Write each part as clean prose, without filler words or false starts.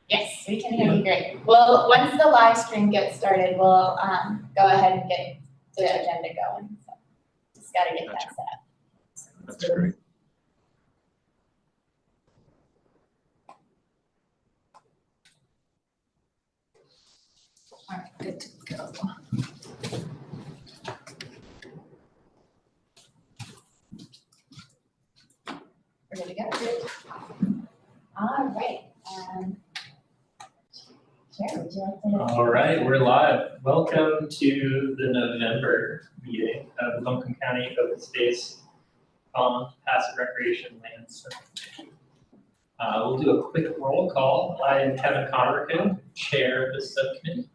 Yes, we can hear you great. Well, once the live stream gets started, we'll go ahead and get the agenda going. So just got to get that set up. That's great. All right, good to go. We're good to go. All right. Chair, would you like to? All right, we're live. Welcome to the November meeting of the Buncombe County Open Space Pond Passive Recreation Land Subcommittee. We'll do a quick roll call. I am Kevin Conrico, chair of the subcommittee.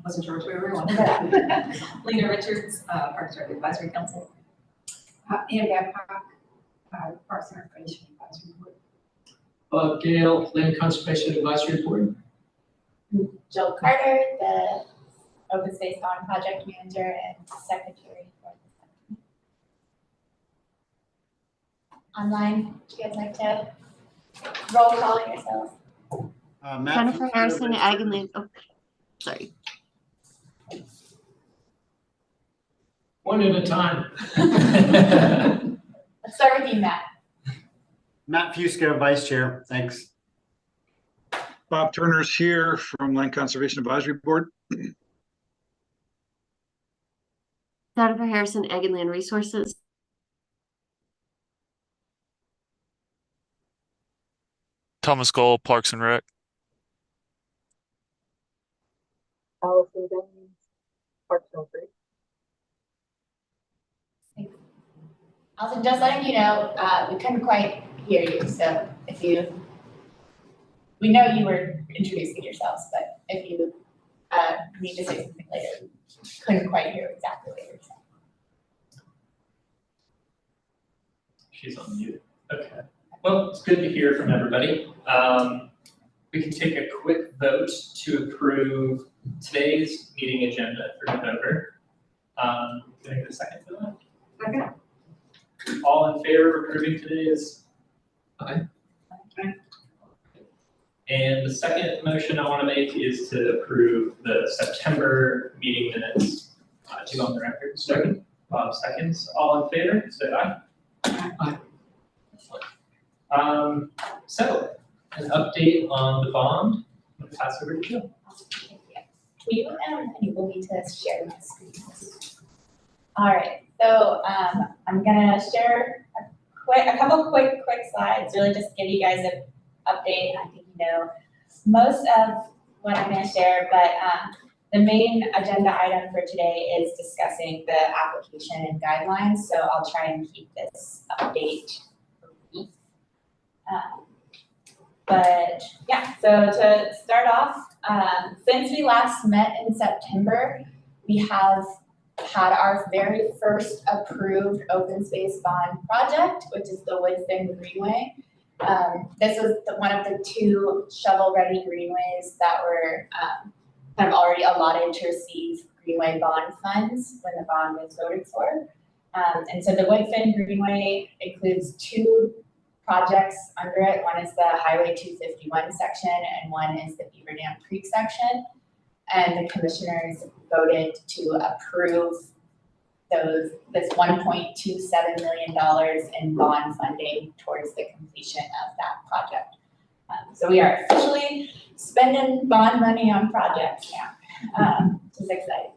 Wasn't sure which way we were going. Lena Richards, Parks and Rec Advisory Council. Ann Babcock, Parks and Recreation Advisory Board. Bob Gale, Land Conservation Advisory Board. Jill Carter, the Open Space Pond Project Manager and Secretary for the subcommittee. Online, would you guys like to roll call yourselves? Jennifer Harrison, Ag and Land. Oh, sorry. One at a time. Let's start with you, Matt. Matt Fusco, Vice Chair. Thanks. Bob Turner's here from Land Conservation Advisory Board. Jennifer Harrison, Ag and Land Resources. Thomas Gold, Parks and Rec. Allison Jennings, Parks and Rec. Also, just letting you know, we couldn't quite hear you, so if you, we know you were introducing yourselves, but if you need to say something later, we couldn't quite hear exactly what you were saying. She's on mute. Okay. Well, it's good to hear from everybody. We can take a quick vote to approve today's meeting agenda for November. Can I get a second for that? Okay. All in favor of approving today's? Aye. Okay. And the second motion I want to make is to approve the September meeting minutes. Two on the record. Second. Bob seconds. All in favor, say aye. Aye. So, an update on the bond. I'm going to pass over to Jill. Can you enable me to share my screen? All right, so I'm gonna share a couple quick slides, really just give you guys an update. I think you know most of what I'm gonna share, but the main agenda item for today is discussing the application and guidelines, so I'll try and keep this update brief. But yeah, so to start off, since we last met in September, we have had our very first approved open space bond project, which is the Woodfin Greenway. This was one of the two shovel-ready greenways that were kind of already allotted to receive Greenway bond funds when the bond was voted for. And so the Woodfin Greenway includes two projects under it. One is the Highway 251 section and one is the Beaver Dam Creek section. And the commissioners voted to approve this $1.27 million in bond funding towards the completion of that project. So we are officially spending bond money on projects now, which is exciting.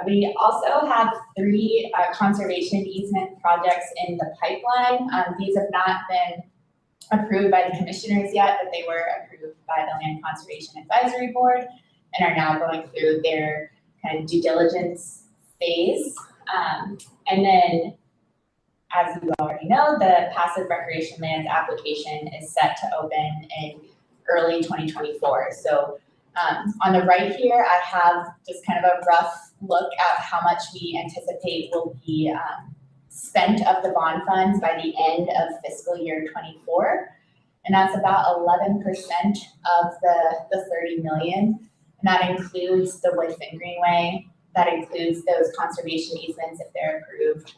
We also have 3 conservation easement projects in the pipeline. These have not been approved by the commissioners yet, but they were approved by the Land Conservation Advisory Board and are now going through their kind of due diligence phase. And then, as you already know, the passive recreation lands application is set to open in early 2024. So on the right here, I have just kind of a rough look at how much we anticipate will be spent of the bond funds by the end of fiscal year 24. And that's about 11% of the 30 million. And that includes the Woodfin Greenway, that includes those conservation easements if they're approved.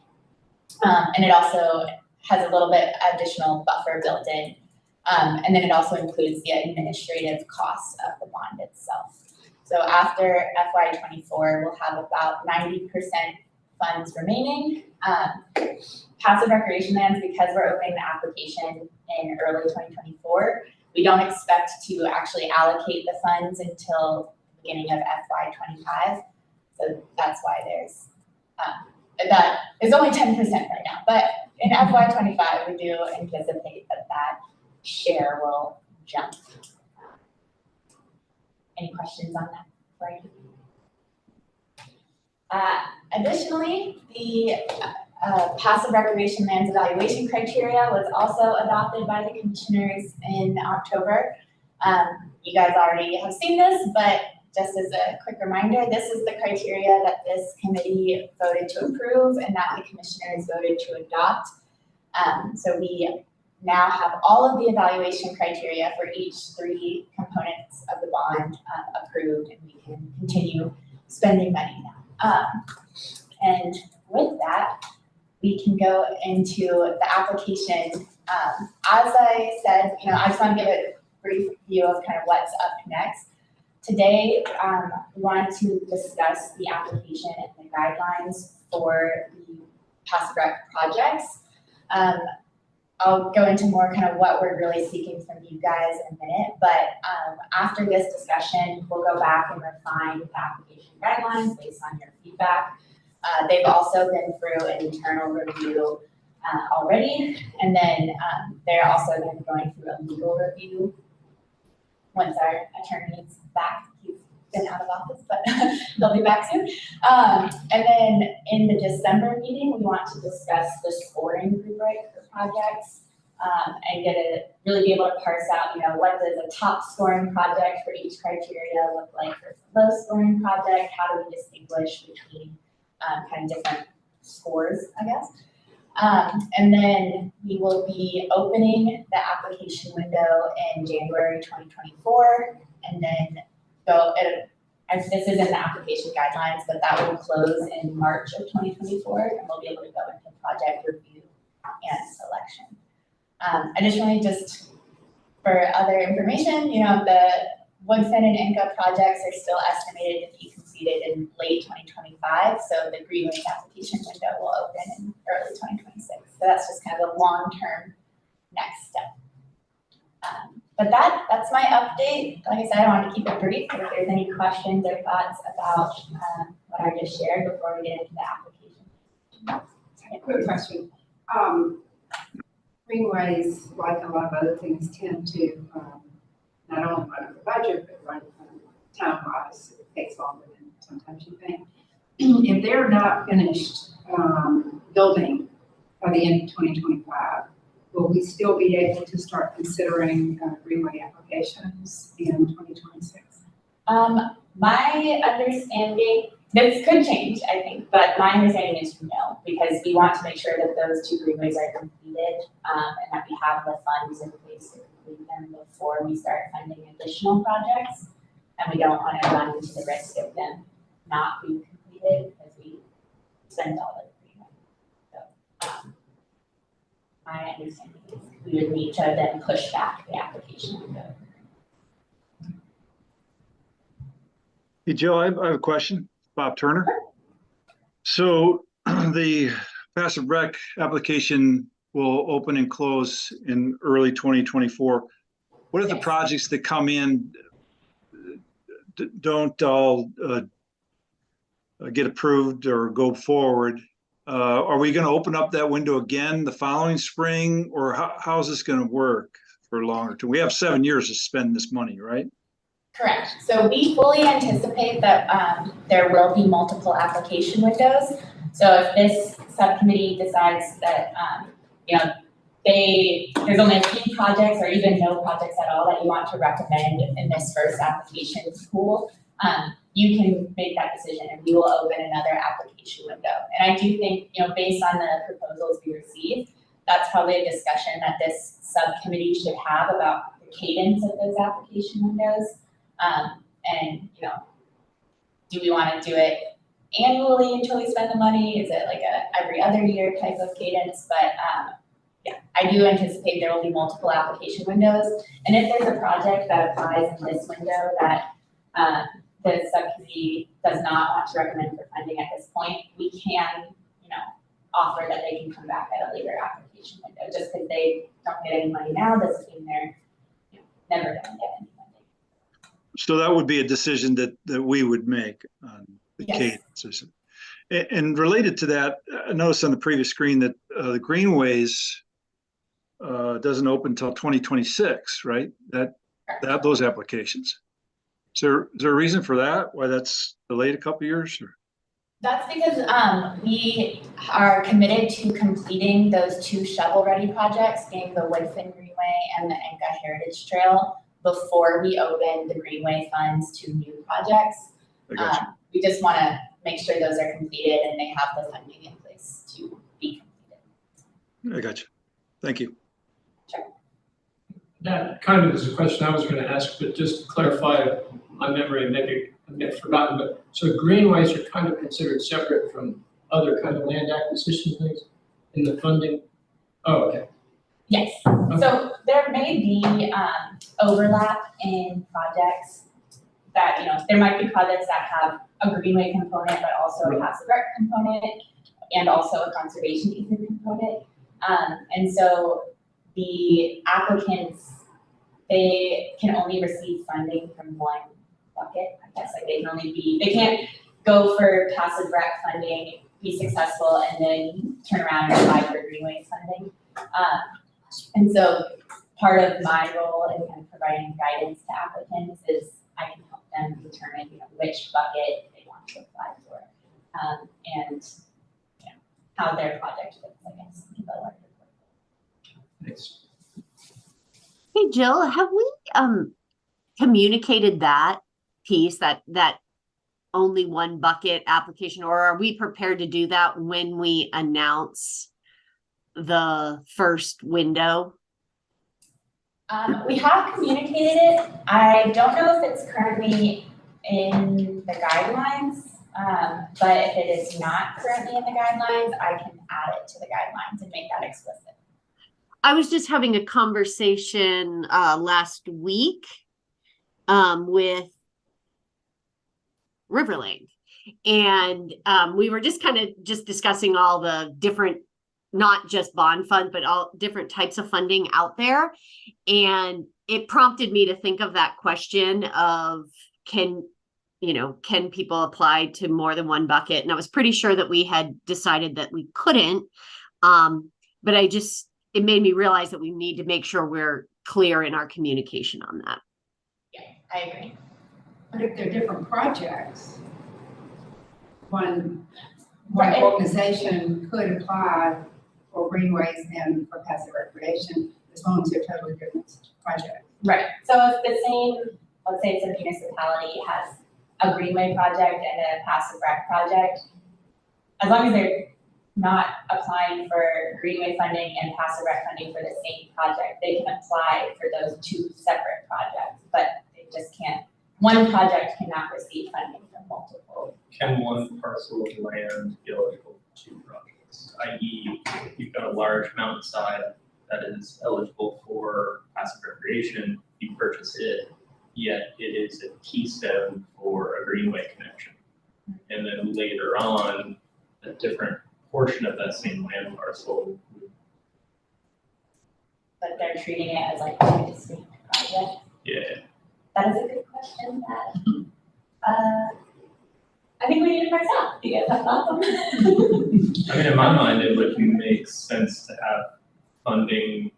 And it also has a little bit additional buffer built in And then it also includes the administrative costs of the bond itself. So after FY '24, we'll have about 90% funds remaining. Passive recreation lands, because we're opening the application in early 2024, we don't expect to actually allocate the funds until the beginning of FY '25. So that's why there's, that is only 10% right now. But in FY '25, we do anticipate that share will jump. Any questions on that? Right. Additionally, the passive recreation lands evaluation criteria was also adopted by the commissioners in October. You guys already have seen this, but just as a quick reminder, this is the criteria that this committee voted to approve and that the commissioners voted to adopt. So we now have all of the evaluation criteria for each 3 components of the bond approved, and we can continue spending money now. And with that, we can go into the application. As I said, I just want to give a brief view of kind of what's up next. Today, we wanted to discuss the application and the guidelines for the passive rec projects. I'll go into more kind of what we're really seeking from you guys in a minute, but after this discussion, we'll go back and refine the application guidelines based on your feedback. They've also been through an internal review already, and then they're also going to be going through a legal review once our attorney's back. He's been out of office, but they'll be back soon. And then in the December meeting, we want to discuss the scoring rubric for projects and really be able to parse out, what does a top scoring project for each criteria look like versus a low scoring project? How do we distinguish between kind of different scores, I guess? And then we will be opening the application window in January 2024, and then this is in the application guidelines, but that will close in March of 2024, and we'll be able to go into project review and selection. Additionally, just for other information, the Woodfin and Inca projects are still estimated to be completed in late 2025, so the Greenways application window will open in early 2026. So that's just kind of a long-term next step. But that's my update. Like I said, I want to keep it brief. If there's any questions or thoughts about what I just shared before we get into the application. Quick question. Greenways, like a lot of other things, tend to not only run the budget, but run time-wise. It takes longer than sometimes you think. If they're not finished building by the end of 2025, will we still be able to start considering Greenway applications in 2026? My understanding, this could change, I think, but my understanding is no, because we want to make sure that those 2 greenways are completed and that we have the funds in place to complete them before we start funding additional projects. And we don't want to run into the risk of them not being completed because we spend all the greenway. So my understanding is we would need to then push back the application window. Hey, Joe, I have a question. Bob Turner. So the passive rec application will open and close in early 2024. What if the projects that come in don't all get approved or go forward? Are we going to open up that window again the following spring, or how is this going to work for longer term? We have 7 years to spend this money, right? Correct. So we fully anticipate that there will be multiple application windows. So if this subcommittee decides that there's only a few projects or even no projects at all that you want to recommend in this first application pool, you can make that decision and we will open another application window. And I do think, based on the proposals we received, that's probably a discussion that this subcommittee should have about the cadence of those application windows. And do we want to do it annually until we spend the money? Is it like a every other year type of cadence? But yeah, I do anticipate there will be multiple application windows. And if there's a project that applies in this window that the subcommittee does not want to recommend for funding at this point, we can, offer that they can come back at a later application window. Just because they don't get any money now doesn't mean they're never going to get any funding. So that would be a decision that we would make on the Yes. cadence. And related to that, I noticed on the previous screen that the Greenways doesn't open until 2026, right? Those applications. Is there a reason for that? Why that's delayed a couple years? Or? That's because we are committed to completing those 2 shovel-ready projects, being the Woodfin Greenway and the Enka Heritage Trail, before we open the Greenway funds to new projects. I got you. We just want to make sure those are completed and they have the funding in place to be completed. I got you. Thank you. Sure. That kind of is a question I was going to ask, but just to clarify my memory, maybe I've forgotten, but so greenways are kind of considered separate from other kind of land acquisition things in the funding? Oh, okay. Yes, Okay. so there may be overlap in projects that, there might be projects that have a greenway component, but also a passive rec component, and also a conservation easement component. And so the applicants, they can only receive funding from one bucket, I guess. Like they can't go for passive rec funding, be successful, and then turn around and apply for greenways funding. And so part of my role in kind of providing guidance to applicants is I can help them determine, which bucket they want to apply for, and how their project fits, I guess, in the larger portfolio. Thanks. Hey, Jill, have we communicated that piece, that only one bucket application, or are we prepared to do that when we announce the first window? We have communicated it. I don't know if it's currently in the guidelines, but if it is not currently in the guidelines, I can add it to the guidelines and make that explicit. I was just having a conversation last week with Riverlink, and we were just kind of discussing all the different, not just bond funds, but all different types of funding out there. And it prompted me to think of that question of can people apply to more than one bucket? And I was pretty sure that we had decided that we couldn't. But it made me realize that we need to make sure we're clear in our communication on that. Yeah, I agree. But if they're different projects, one Right. organization could apply for greenways and for passive recreation as long as they're totally different projects. Right. So if the same, let's say it's a municipality has a greenway project and a passive rec project, as long as they're not applying for greenway funding and passive rec funding for the same project, they can apply for those 2 separate projects, but they just can't. One project cannot receive funding from multiple. Can one parcel of land be eligible for 2 projects? I.e., you've got a large mountainside that is eligible for passive recreation, you purchase it, yet it is a keystone for a greenway connection. And then later on, a different portion of that same land parcel. But they're treating it as like 2 distinct projects. Yeah. That is a good question that I think we need to price out. Do you guys have thoughts on that? I mean, in my mind, it would make sense to have funding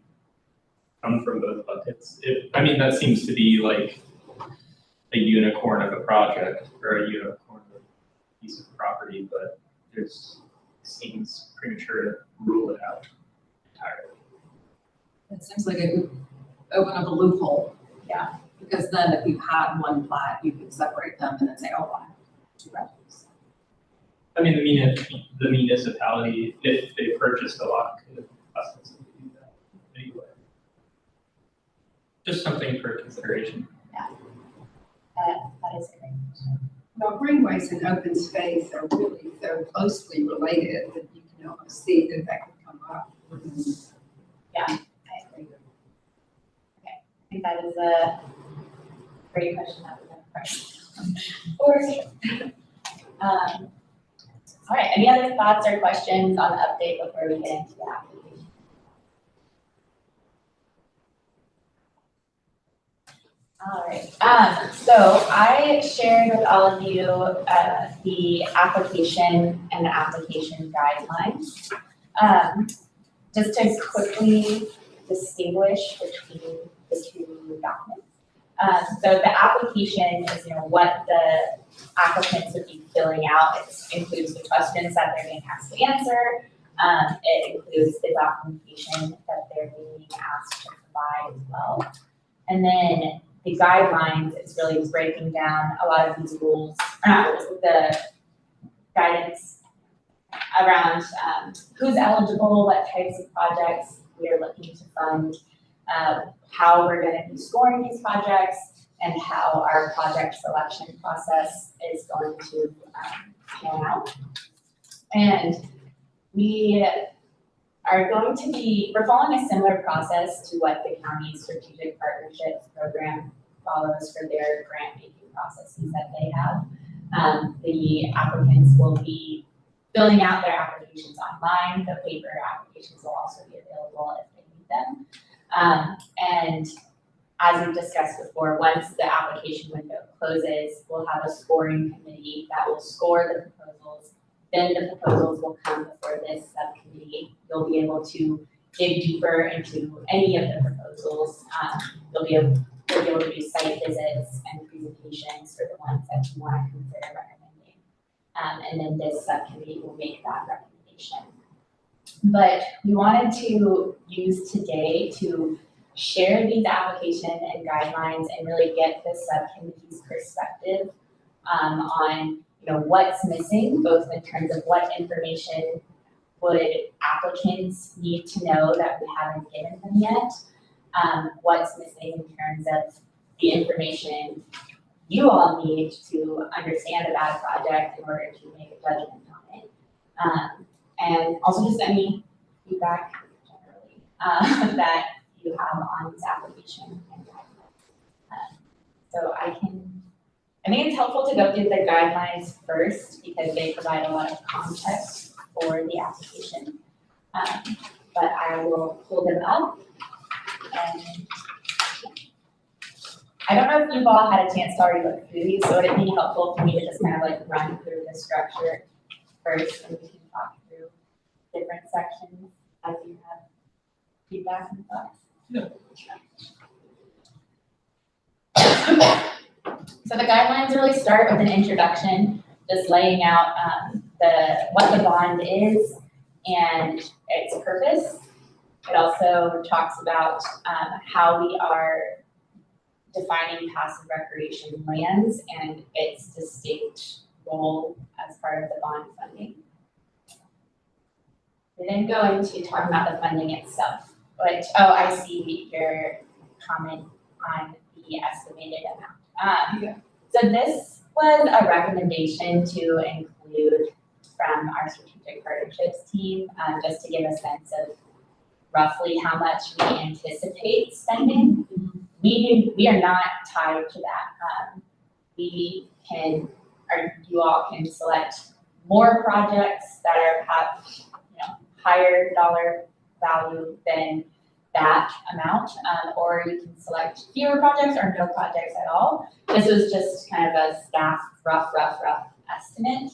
come from both buckets. That seems to be like a unicorn of a project or a unicorn of a piece of property, but it seems premature to rule it out entirely. It seems like a good open up a loophole. Yeah. Because then if you had one plat, you could separate them and then say, oh, I have 2 projects. I mean, the municipality, if they purchased a lot, could ask us to do that anyway. Just something for consideration. That is great. Well, greenways and open space are really so closely related that you can almost see that could come up. I agree. Okay, I think that is a great question. That was a question. For sure. All right, any other thoughts or questions on the update before we get into the application? All right, so I shared with all of you the application and the application guidelines. Just to quickly distinguish between the two documents. So the application is, what the applicants would be filling out. It includes the questions that they're being asked to answer. It includes the documentation that they're being asked to provide as well. And then the guidelines, it's really breaking down a lot of these rules, the guidance around who's eligible, what types of projects we are looking to fund, how we're going to be scoring these projects, and how our project selection process is going to pan out. And we're following a similar process to what the county's strategic partnerships program follows for their grant making processes that they have. The applicants will be filling out their applications online. The paper applications will also be available if they need them. And as we've discussed before, once the application window closes, we'll have a scoring committee that will score the proposals. Then the proposals will come before this subcommittee. You'll be able to dig deeper into any of the proposals. You'll be able to do site visits and presentations for the ones that you want to consider recommending. And then this subcommittee will make that recommendation. But we wanted to use today to share these application and guidelines and really get the subcommittee's perspective on what's missing, both in terms of what information would applicants need to know that we haven't given them yet, what's missing in terms of the information you all need to understand about a project in order to make a judgment on it. And also just any feedback generally that you have on this application. So I think it's helpful to go through the guidelines first because they provide a lot of context for the application. But I will pull them up. And I don't know if you've all had a chance to already look through these, so it'd be helpful for me to just kind of like run through the structure first and we can talk through different sections as you have feedback and thoughts. Yeah. So the guidelines really start with an introduction, just laying out what the bond is and its purpose. It also talks about how we are defining passive recreation lands and its distinct role as part of the bond funding. We then go into talking about the funding itself, which, I see your comment on the estimated amount. So this was a recommendation to include from our strategic partnerships team, just to give a sense of roughly how much we anticipate spending. We are not tied to that. You all can select more projects that have higher dollar value than that amount, or you can select fewer projects or no projects at all. This was just kind of a staff rough estimate,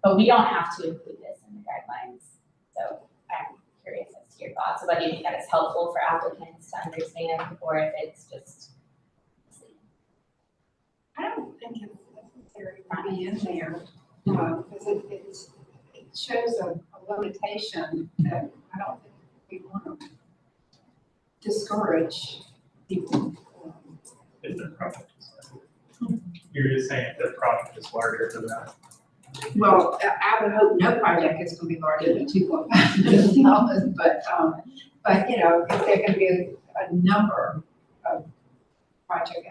but we don't have to include this in the guidelines. So I'm curious as to your thoughts of whether you think that is helpful for applicants to understand, or if it's just. I don't think it's necessary to be in there, because it shows a limitation that I don't think we want to discourage people. If the project is larger. You're just saying if the project is larger than that. Well, I would hope no project is going to be larger than $2.5 million, but if there can be a number of project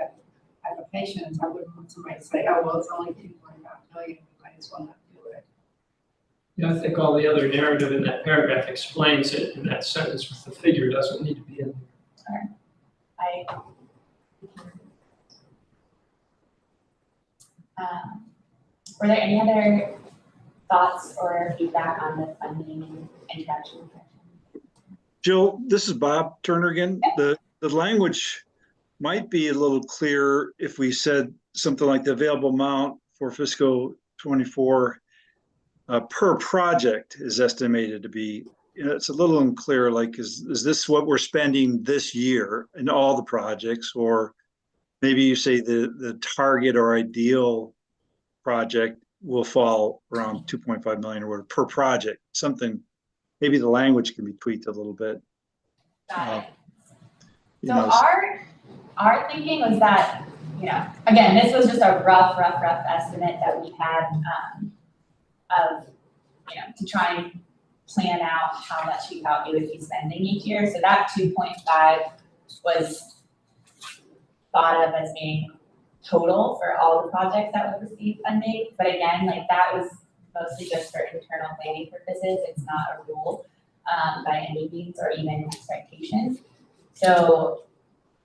applications, I wouldn't want somebody to say, oh, well, it's only $2.5 million, we might as well not do it. Yeah, I think all the other narrative in that paragraph explains it, and that sentence with the figure doesn't need to be in there. Were there any other thoughts or feedback on the funding introduction? Jill, this is Bob Turner again. The language might be a little clearer if we said something like the available amount for fiscal 24 per project is estimated to be, it's a little unclear, like, is this what we're spending this year in all the projects? Or maybe you say the target or ideal project will fall around 2.5 million or whatever per project, something, maybe the language can be tweaked a little bit. Got it. So our thinking was that, again, this was just a rough estimate that we had of, to try and plan out how much we thought we would be spending each year. So that 2.5 was thought of as being total for all the projects that would receive funding. But again, like that was mostly just for internal planning purposes. It's not a rule by any means or even an expectation. So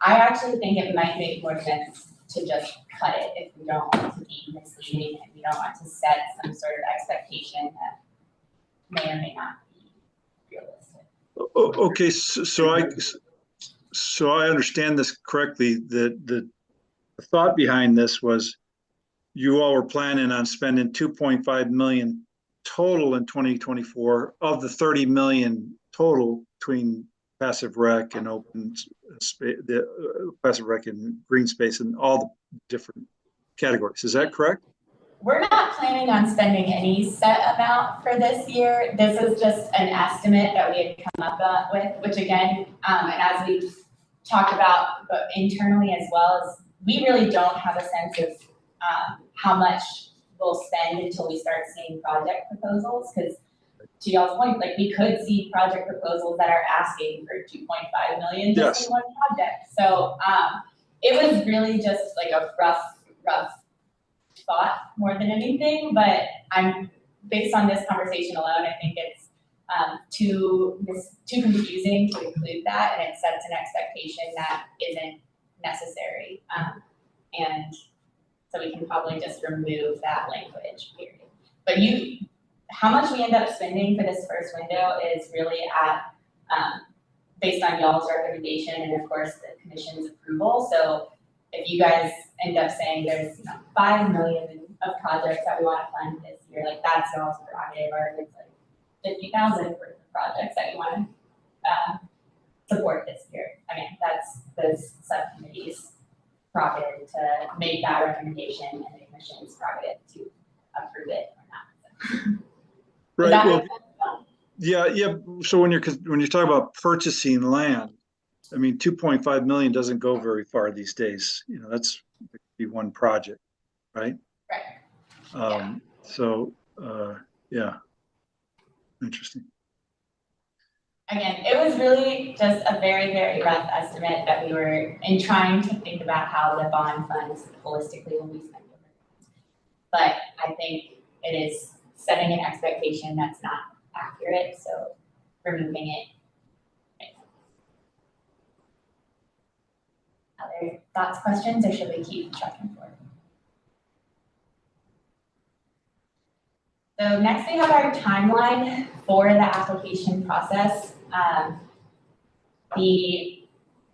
I actually think it might make more sense to just cut it if we don't want to be misleading and we don't want to set some sort of expectation that may or may not be realistic. Okay, so I understand this correctly. The thought behind this was you all were planning on spending 2.5 million total in 2024 of the 30 million total between passive rec and open space, the passive rec and green space and all the different categories. Is that correct? We're not planning on spending any set amount for this year. This is just an estimate that we had come up with, which again, and as we've talked about internally as well, as we really don't have a sense of how much we'll spend until we start seeing project proposals. Because to y'all's point, like we could see project proposals that are asking for 2.5 million just in one project. So it was really just like a rough thought more than anything. But I'm based on this conversation alone, I think it's too confusing to include that, and it sets an expectation that isn't necessary. And so we can probably just remove that language, period. But how much we end up spending for this first window is really at, based on y'all's recommendation and of course the commission's approval. So if you guys end up saying there's 5 million of projects that we want to fund this year, like that's y'all's prerogative, or if it's like 50,000 worth of projects that you want to support this year. Again, that's the subcommittee's prerogative to make that recommendation and the commission's prerogative to approve it or not. Right. Well, yeah. So when you're talking about purchasing land, I mean, 2.5 million doesn't go very far these days. That's be one project, right? Right. So, yeah, interesting. Again, it was really just a very, very rough estimate that we were in trying to think about how the bond funds holistically will be spent. But I think it is setting an expectation that's not accurate, so removing it. Other thoughts, questions, or should we keep trucking forward? So next we have our timeline for the application process. The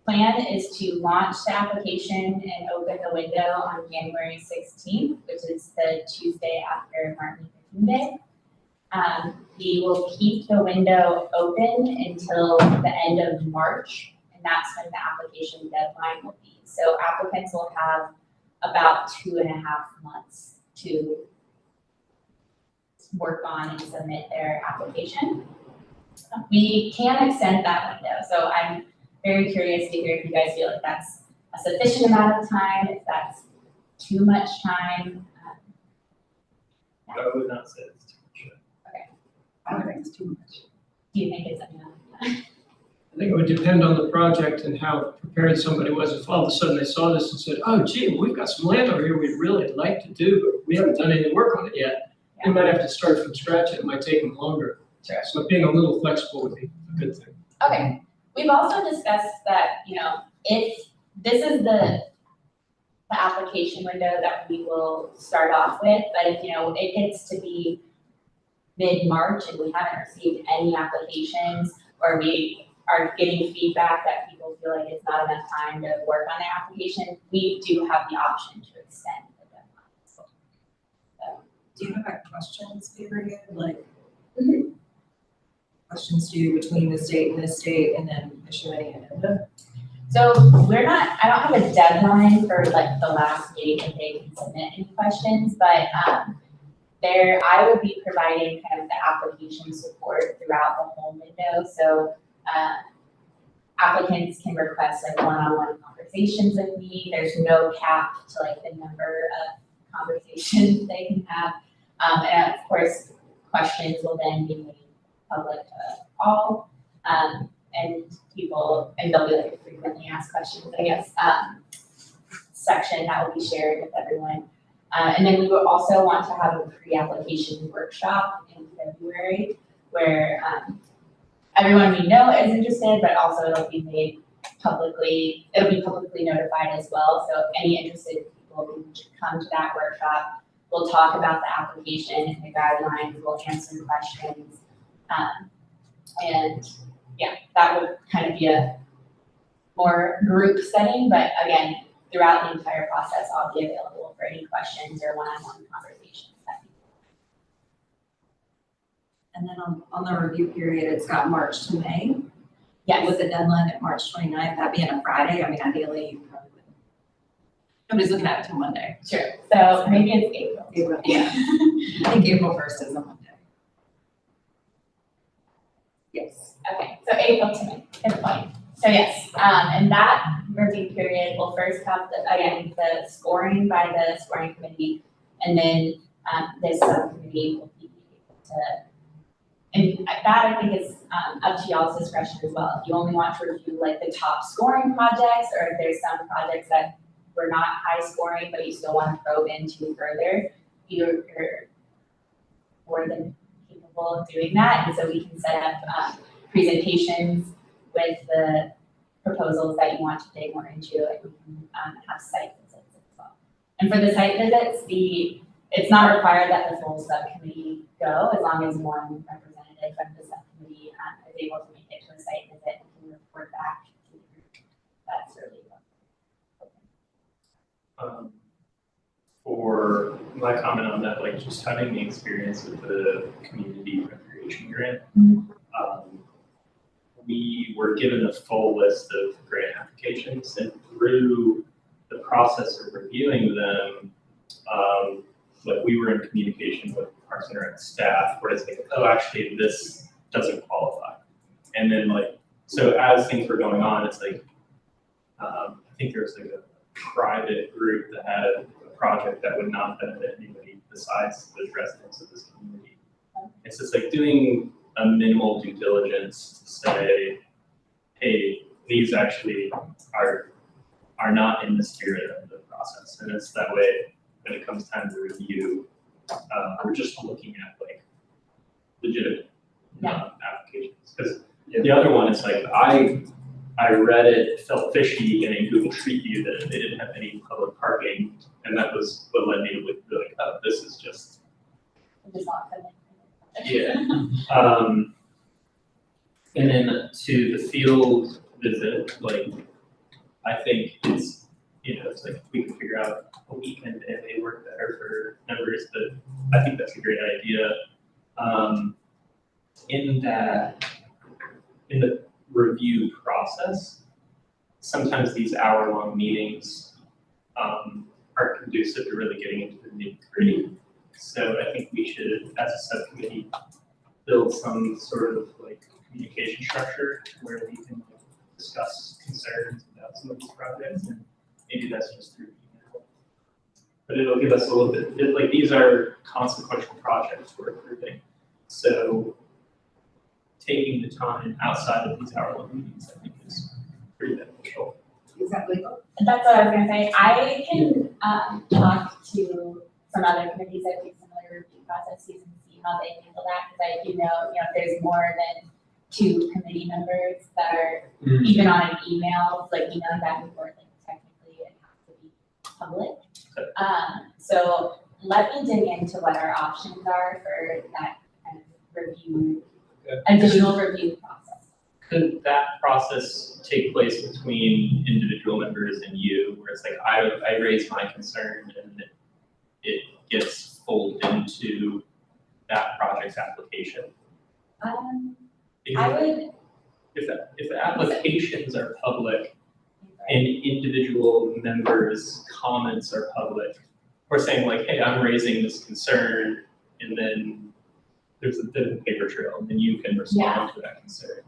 plan is to launch the application and open the window on January 16th, which is the Tuesday after Martin Luther King Day. We will keep the window open until the end of March, and that's when the application deadline will be. So applicants will have about 2.5 months to work on and submit their application. We can extend that window, so I'm very curious to hear if you guys feel like that's a sufficient amount of time, if that's too much time. I would not say it's too much. Okay. I don't think it's too much. Do you think it's enough? I think it would depend on the project and how prepared somebody was. If all of a sudden they saw this and said, oh, gee, we've got some land over here we'd really like to do, but we haven't done any work on it yet. You might have to start from scratch, and it might take them longer. Sure. So being a little flexible would be a good thing. Okay, we've also discussed that, if this is the application window that we will start off with, but if, it gets to be mid-March and we haven't received any applications, or we are getting feedback that people feel like it's not enough time to work on their application, we do have the option to extend the deadline. So, Do you have a questions period, like questions due between this date and this date, and then issue any agenda? So I don't have a deadline for like the last date that they can submit any questions, but I would be providing kind of the application support throughout the whole window. So applicants can request like one-on-one conversations with me. There's no cap to like the number of conversations they can have. And of course, questions will then be made public to all. And there'll be like a frequently asked questions, I guess, section that will be shared with everyone. And then we would also want to have a pre-application workshop in February where everyone we know is interested, but also it'll be publicly notified as well. So any interested people can come to that workshop. We'll talk about the application and the guidelines, we'll answer questions. And yeah, that would kind of be a more group setting, but again, throughout the entire process, I'll be available for any questions or one-on-one conversations. And then on the review period, it's got March to May. Yes. With the deadline at March 29th, that being a Friday, I mean, ideally, you probably wouldn't. Nobody's looking at it till Monday. Sure, so maybe it's April. April, yeah. I think April 1st is a Monday. Yes. Okay, so April to May, good point. So yes, and that review period will first have the scoring by the scoring committee, and then this subcommittee will be able to, and that I think is up to y'all's discretion as well. If you only want to review like the top scoring projects, or if there's some projects that were not high scoring, but you still want to probe into further, you're more than capable of doing that. And so we can set up presentations with the proposals that you want to dig more into, and we can have site visits as well. And for the site visits, it's not required that the full subcommittee go, as long as one representative from the subcommittee is able to make it to a site visit and can report back to the group. That's really important. For my comment on that, like just having the experience with the community recreation grant, we were given a full list of grant applications, and through the process of reviewing them, like we were in communication with Parks and Rec staff where it's like, oh, actually this doesn't qualify. And then like, so as things were going on, it's like, I think there was like a private group that had a project that would not benefit anybody besides the residents of this community. And so it's like doing a minimal due diligence to say, hey, these actually are not in the spirit of the process. And it's that way when it comes time to review, we're just looking at like legitimate applications. Because the other one is like, I read it, felt fishy, and in Google Street View that they didn't have any public parking. And that was what led me to be like, oh, this is just. Yeah. And then to the field visit, like, I think it's, it's like we can figure out a weekend and they work better for members, but I think that's a great idea. In the review process, sometimes these hour-long meetings are conducive to really getting into the nitty-gritty. So I think we should, as a subcommittee, build some sort of like communication structure where we can discuss concerns about some of these projects, and maybe that's just through email. But it'll give us a little bit, like these are consequential projects we're approving. So taking the time outside of these hour-long meetings, I think is pretty beneficial. Is that legal? That's what I was gonna say. I can talk to some other committees that do similar your review process, you can see how they handle that, because I do know, if there's more than 2 committee members that are even on an email, like emailing back and forth, like technically it has to be public. So let me dig into what our options are for that kind of review, additional review process. Could that process take place between individual members and you, where it's like, I raise my concern and it gets folded into that project's application? I would. If the applications are public and individual members' comments are public, we're saying like, hey, I'm raising this concern, and then there's a bit of a paper trail, and then you can respond to that concern.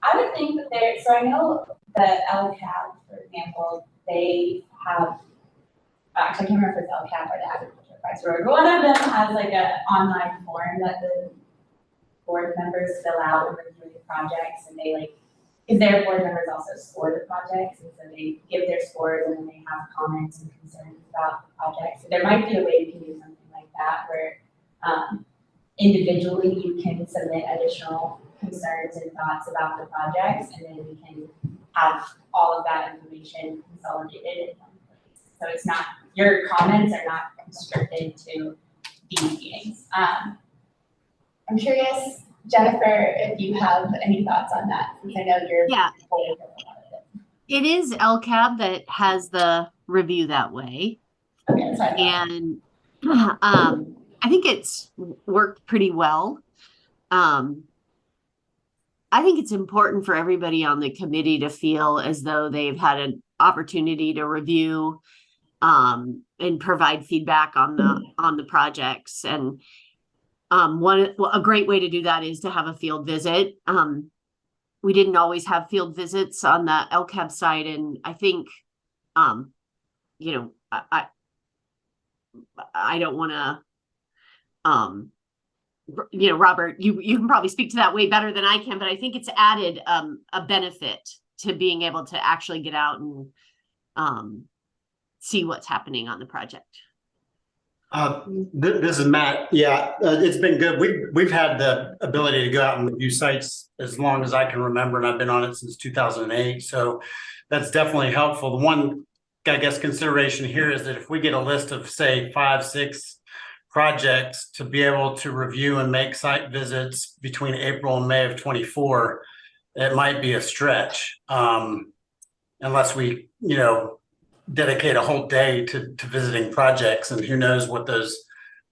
I would think that so I know that LCAB, for example, they have, actually I can't remember if it's LCAB or the Agriculture Advisory Board, but one of them has like an online form that the board members fill out and review the projects, and they because their board members also score the projects, and so they give their scores and then they have comments and concerns about the project. So there might be a way you can do something like that where individually you can submit additional concerns and thoughts about the projects, and then we can have all of that information consolidated in one place. So it's not, your comments are not constricted to these meetings. I'm curious, Jennifer, if you have any thoughts on that, since I know you're holding a lot of it. It is LCAB that has the review that way. Okay, that's fine. And I think it's worked pretty well. I think it's important for everybody on the committee to feel as though they've had an opportunity to review and provide feedback on the projects. And a great way to do that is to have a field visit. We didn't always have field visits on the LCAB side, and I think, I don't want to, Robert, you can probably speak to that way better than I can, but I think it's added a benefit to being able to actually get out and see what's happening on the project. This is Matt. Yeah, it's been good. We've had the ability to go out and review sites as long as I can remember, and I've been on it since 2008. So that's definitely helpful. The one, I guess, consideration here is that if we get a list of, say, 5, 6 projects, to be able to review and make site visits between April and May of 24, it might be a stretch, unless we, dedicate a whole day to visiting projects, and who knows what those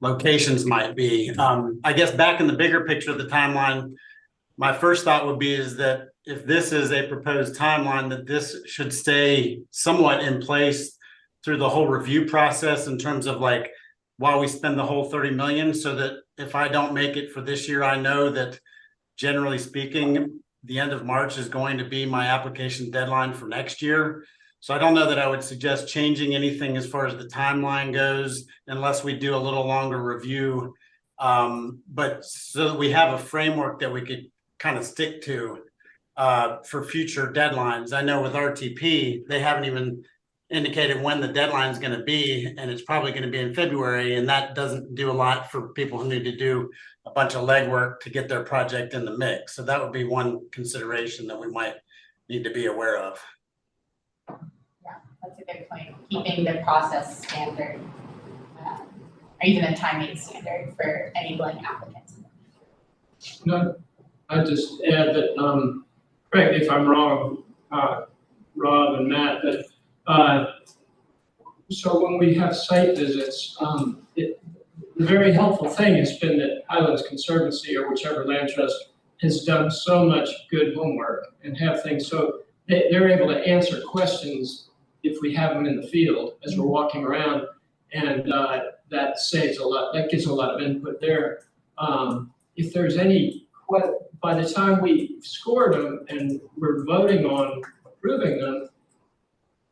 locations might be. I guess back in the bigger picture of the timeline, my first thought would be is that if this is a proposed timeline, that this should stay somewhat in place through the whole review process in terms of like while we spend the whole 30 million, so that if I don't make it for this year, I know that generally speaking, the end of March is going to be my application deadline for next year. So I don't know that I would suggest changing anything as far as the timeline goes, unless we do a little longer review. But so that we have a framework that we could kind of stick to for future deadlines. I know with RTP, they haven't even indicated when the deadline is going to be, and it's probably going to be in February, and that doesn't do a lot for people who need to do a bunch of legwork to get their project in the mix. So that would be one consideration that we might need to be aware of. That's a good point. Keeping the process standard, or even a timing standard for enabling applicants. No, I just add that, correct me if I'm wrong, Rob and Matt, but so when we have site visits, the very helpful thing has been that Highlands Conservancy or whichever land trust has done so much good homework and have things, so they're able to answer questions if we have them in the field as we're walking around, and that saves a lot, that gives a lot of input there. If there's any, by the time we scored them and we're voting on approving them,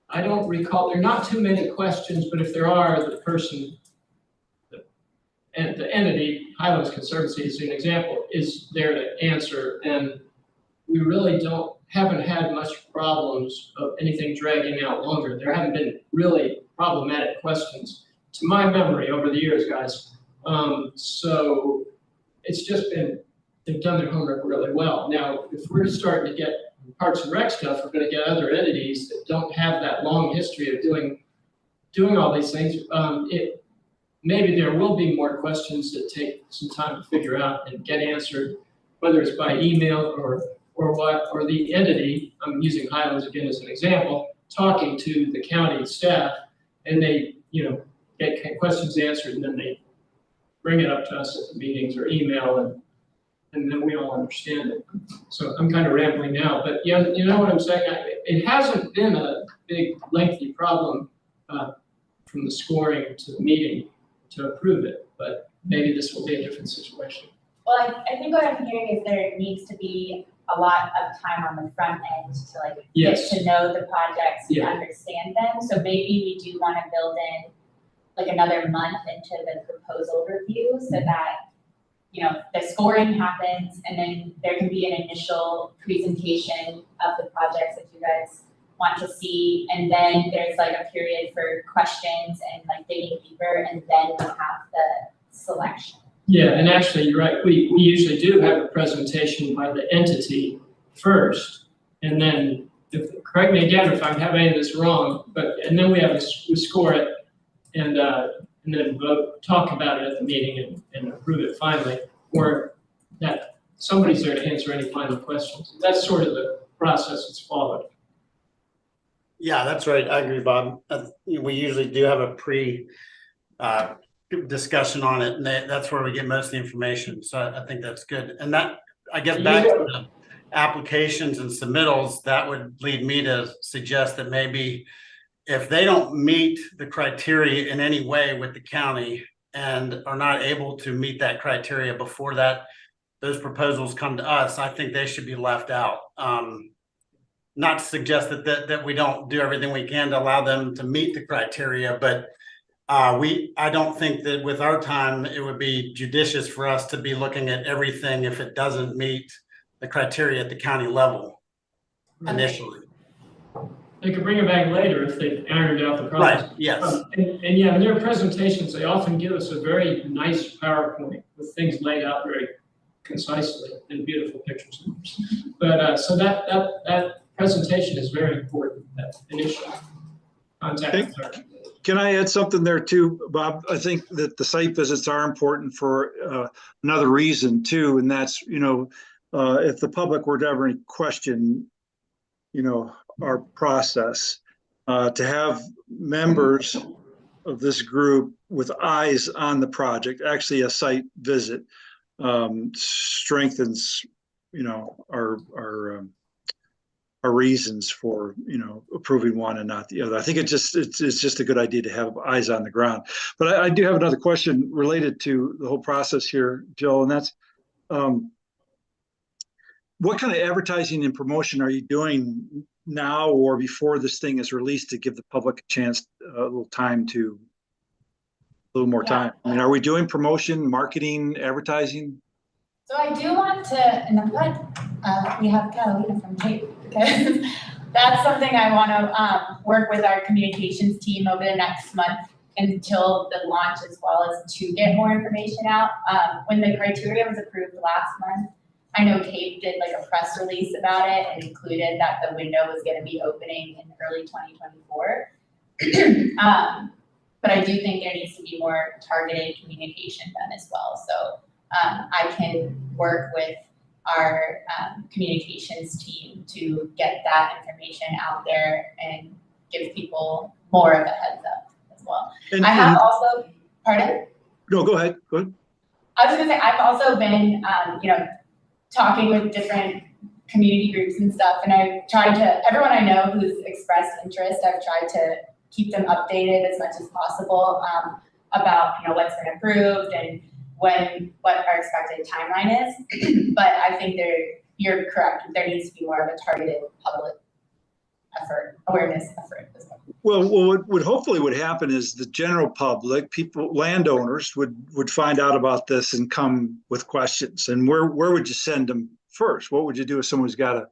I don't recall, there are not too many questions, but if there are, the person, and the entity, Highlands Conservancy is an example, is there to answer, and we really haven't had much problems of anything dragging out longer. There haven't been really problematic questions, to my memory, over the years, guys. So it's just been, they've done their homework really well. Now, if we're starting to get Parks and Rec stuff, we're gonna get other entities that don't have that long history of doing all these things. Maybe there will be more questions that take some time to figure out and get answered, whether it's by email or the entity, I'm using Highlands again as an example, talking to the county staff, and they, get questions answered, and then they bring it up to us at the meetings or email, and then we all understand it. So I'm kind of rambling now, but yeah, you know what I'm saying? It hasn't been a big lengthy problem from the scoring to the meeting to approve it, but maybe this will be a different situation. Well, I think what I'm hearing is there needs to be a lot of time on the front end to Yes. get to know the projects and Yeah. understand them. So maybe we do want to build in another month into the proposal review so that, the scoring happens and then there can be an initial presentation of the projects that you guys want to see. And then there's a period for questions and digging deeper, and then we have the selection. Yeah, and actually, you're right. We usually do have a presentation by the entity first, and then correct me again if I'm having any of this wrong. And then we score it, and then vote, talk about it at the meeting, and approve it finally, or that somebody's there to answer any final questions. That's sort of the process that's followed. Yeah, that's right. I agree, Bob. We usually do have a discussion on it, and that's where we get most of the information. So I think that's good. And that, I guess, back to the applications and submittals, that would lead me to suggest that maybe if they don't meet the criteria in any way with the county and are not able to meet that criteria before those proposals come to us, I think they should be left out. Not to suggest that we don't do everything we can to allow them to meet the criteria, but I don't think that with our time, it would be judicious for us to be looking at everything if it doesn't meet the criteria at the county level initially. They could bring it back later if they ironed out the process. Right, yes. And yeah, in their presentations, they often give us a very nice PowerPoint with things laid out very concisely and beautiful pictures. But so that presentation is very important, that initial contact with her. Can I add something there too, Bob? I think that the site visits are important for another reason too, and that's, if the public were to ever question, our process, to have members of this group with eyes on the project, actually a site visit, strengthens, our reasons for, approving one and not the other. I think it's just a good idea to have eyes on the ground. But I do have another question related to the whole process here, Jill, and that's, what kind of advertising and promotion are you doing now or before this thing is released to give the public a chance, a little more time? I mean, are we doing promotion, marketing, advertising? So I do want to, and I'm glad we have Catalina from Cape, because that's something I want to work with our communications team over the next month until the launch, as well as to get more information out. When the criteria was approved last month, I know Cape did a press release about it and included that the window was going to be opening in early 2024. But I do think there needs to be more targeted communication done as well. So I can work with our communications team to get that information out there and give people more of a heads up as well. I have also, pardon? No, go ahead. Go ahead. I was gonna say, I've also been, talking with different community groups and stuff, and I've tried to, everyone I know who's expressed interest, I've tried to keep them updated as much as possible about, what's been approved and what our expected timeline is. But I think you're correct. There needs to be more of a targeted public awareness effort as well. Well, what would hopefully would happen is the general public, landowners would find out about this and come with questions. And where would you send them first? What would you do if someone's got a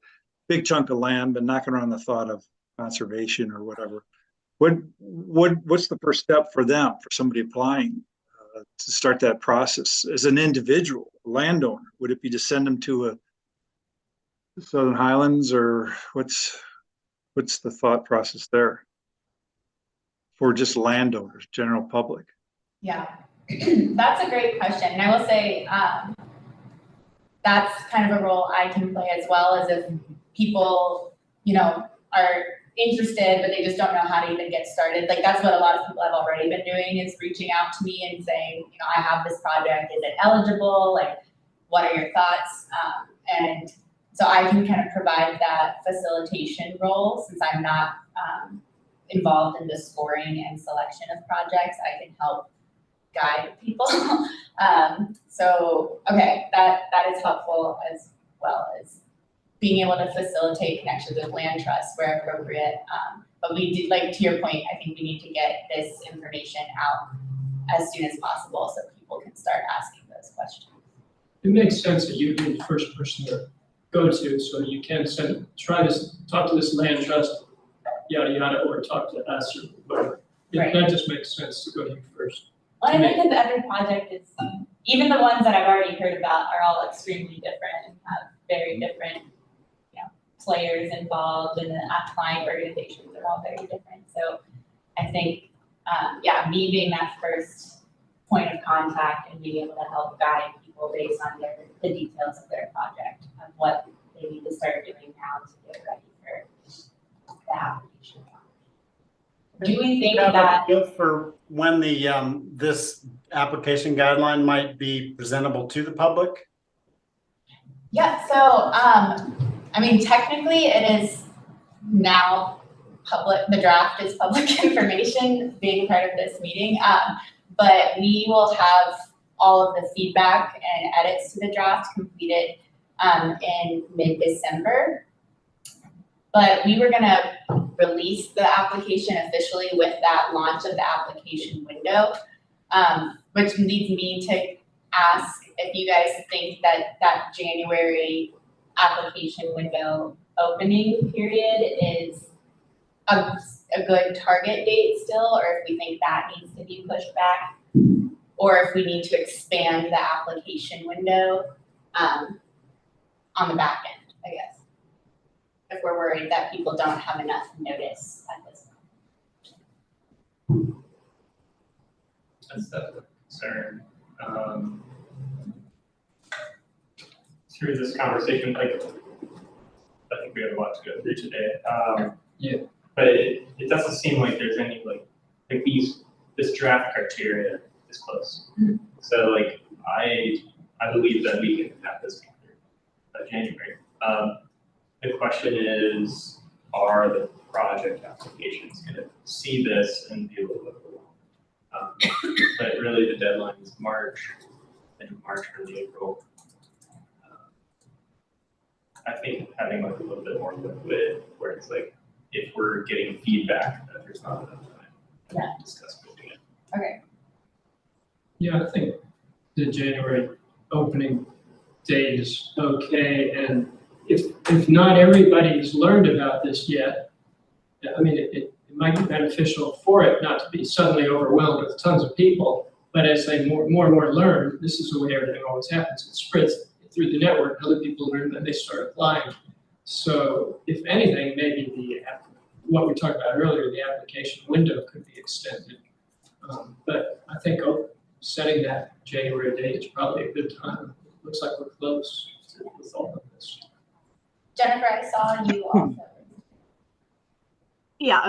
big chunk of land but knocking around the thought of conservation or whatever? What's the first step for them, for somebody applying to start that process as an individual landowner? Would it be to send them to a Southern Highlands, or what's the thought process there for just landowners, general public? Yeah, that's a great question. And I will say, that's kind of a role I can play as well, as if people, are interested, but they just don't know how to even get started. Like, that's what a lot of people have already been doing, is reaching out to me and saying, I have this project, is it eligible? Like, what are your thoughts? And so I can kind of provide that facilitation role, since I'm not involved in the scoring and selection of projects. I can help guide people. So, okay, that is helpful, as well as being able to facilitate connections with land trusts where appropriate. But we did, like, to your point, I think we need to get this information out as soon as possible so people can start asking those questions. It makes sense that you'd be the first person to go to, so you can try to talk to this land trust, yada, yada, or talk to us or whatever. Right. That just makes sense to go to you first. Well, I think that every project is, even the ones that I've already heard about are all extremely different and have very different, players involved, and the client organizations are all very different. So I think, me being that first point of contact and being able to help guide people based on the details of their project, of what they need to start doing now to get ready for the application. Do we think that for when the this application guideline might be presentable to the public? Yeah, so technically it is now public, the draft is public information being part of this meeting, but we will have all of the feedback and edits to the draft completed in mid-December. But we were gonna release the application officially with that launch of the application window, which leads me to ask if you guys think that that January application window opening period is a good target date still, or if we think that needs to be pushed back, or if we need to expand the application window on the back end, I guess, if we're worried that people don't have enough notice at this point. That's definitely a concern. Through this conversation, I think we have a lot to go through today. But it doesn't seem like there's any this draft criteria is close. Mm-hmm. So I believe that we can have this come through by January. The question is, are the project applications going to see this and be a little bit long? But really the deadline is March, early April. I think having a little bit more liquid, where it's if we're getting feedback that there's not enough time to discuss moving it. Okay. Yeah, I think the January opening date is okay, and if not everybody's learned about this yet, it might be beneficial for it not to be suddenly overwhelmed with tons of people, but as they more and more learn, this is the way everything always happens. It spreads through the network, other people learn, then they start applying. So if anything, maybe what we talked about earlier, the application window could be extended. But I think setting that January date is probably a good time. It looks like we're close with all of this. Jennifer, I saw you also. Yeah, I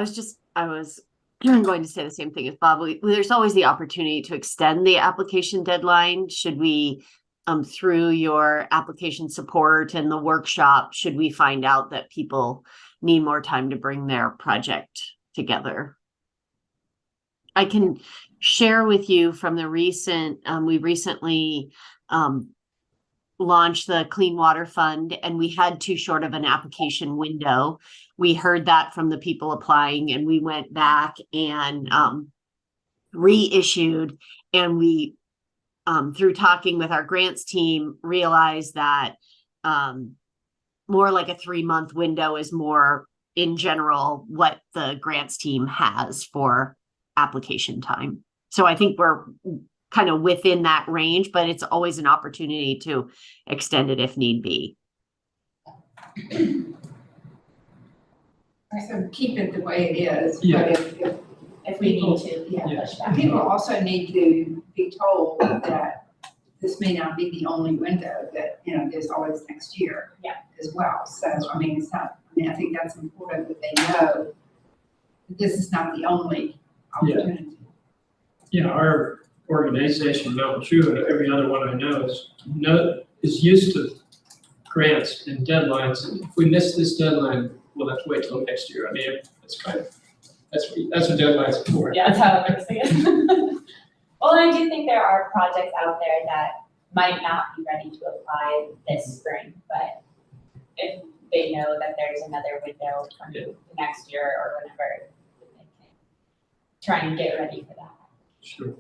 was going to say the same thing as Bob. There's always the opportunity to extend the application deadline. Should we, through your application support and the workshop, should we find out that people need more time to bring their project together? I can share with you from the recent, we recently launched the Clean Water Fund, and we had too short of an application window. We heard that from the people applying, and we went back and reissued, and we, through talking with our grants team, realized that more like a 3-month window is more in general what the grants team has for application time. So I think we're kind of within that range, but it's always an opportunity to extend it if need be. So keep it the way it is, Yeah. but If we need to, Yeah. push back. people also need to be told that this may not be the only window, that, you know, there's always next year. Yeah. As well, so, I mean, it's not, I mean, I think that's important that they know that this is not the only opportunity. Yeah, our organization, Mountain True, and every other one I know is used to grants and deadlines. And if we miss this deadline, we'll have to wait till next year. I mean, that's kind of, that's what deadlines are for. Yeah, that's how it works again. Well, I do think there are projects out there that might not be ready to apply this spring, but if they know that there's another window coming next year or whenever, they can try and get ready for that. Sure.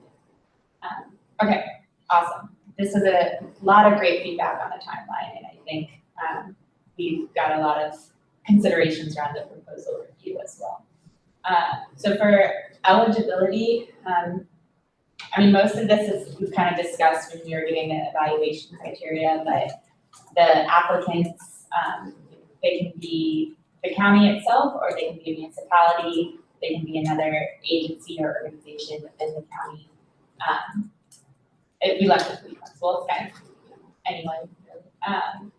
Okay, awesome. This is a lot of great feedback on the timeline, and I think we've got a lot of considerations around the proposal review as well. So for eligibility, I mean, most of this is we've kind of discussed when we were doing the evaluation criteria, but the applicants, they can be the county itself, or they can be a municipality, they can be another agency or organization within the county. We left it pretty flexible, it's kind of anyone really.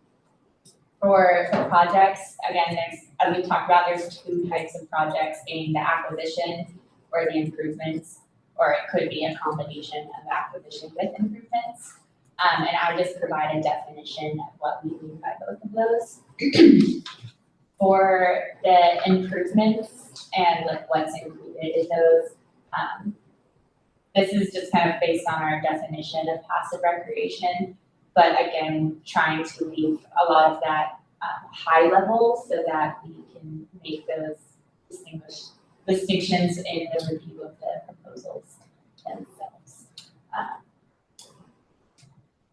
For projects, again, as we talked about, there's two types of projects, being the acquisition or the improvements, or it could be a combination of acquisition with improvements. And I just provide a definition of what we mean by both of those. For the improvements and like what's included in those, this is just kind of based on our definition of passive recreation, but again, trying to leave a lot of that high level so that we can make those distinctions in the review of the proposals themselves.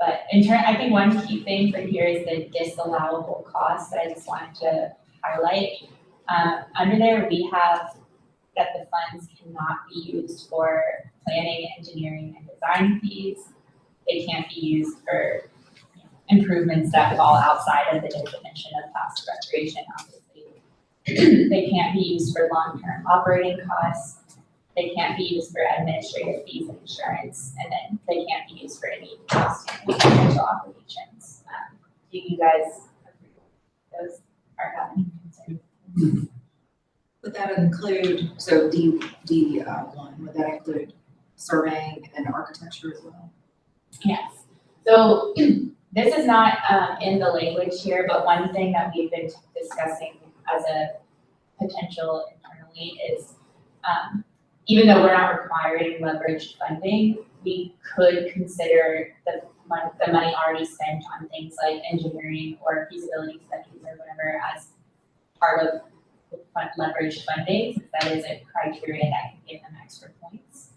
But I think one key thing for here is the disallowable costs that I just wanted to highlight. Under there, we have that the funds cannot be used for planning, engineering, and design fees. They can't be used for improvements that fall outside of the definition of passive recreation, obviously. They can't be used for long-term operating costs. They can't be used for administrative fees and insurance, and then they can't be used for any financial obligations. Do you guys agree with those or have any concerns? Would that include, so D1, would that include surveying and architecture as well? Yes. So this is not in the language here, but one thing that we've been discussing as a potential internally is even though we're not requiring leveraged funding, we could consider the money already spent on things like engineering or feasibility studies or whatever as part of leveraged funding, since that is a criteria that can give them extra points.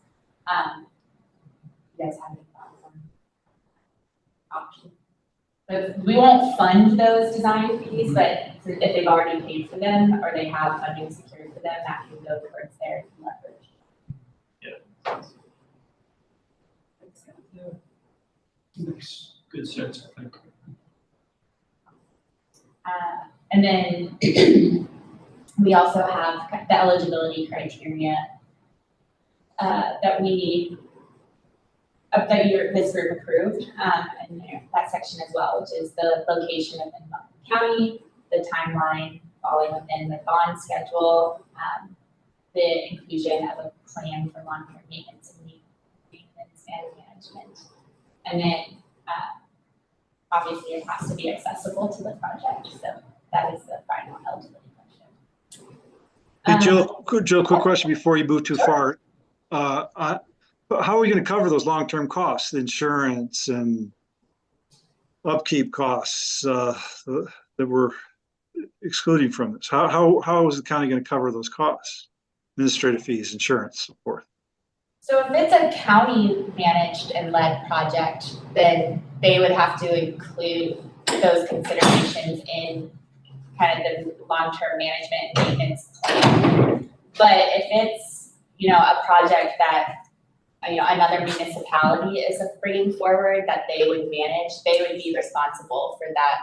You guys have any thoughts on options? But we won't fund those design fees, but if they've already paid for them or they have funding secured for them, that can go towards their leverage. Makes good sense, I think. And then we also have the eligibility criteria that we this group approved, and that section as well, which is the location within Montgomery County, the timeline falling within the bond schedule, the inclusion of a plan for long-term maintenance and management. And then obviously it has to be accessible to the project, so that is the final eligibility question. Hey, Jill, quick question before you move too far. How are we going to cover those long-term costs, the insurance and upkeep costs that we're excluding from this? How is the county going to cover those costs? Administrative fees, insurance, so forth. So if it's a county managed and led project, then they would have to include those considerations in kind of the long-term management and maintenance plan. But if it's, a project that another municipality is bringing forward that they would manage, they would be responsible for that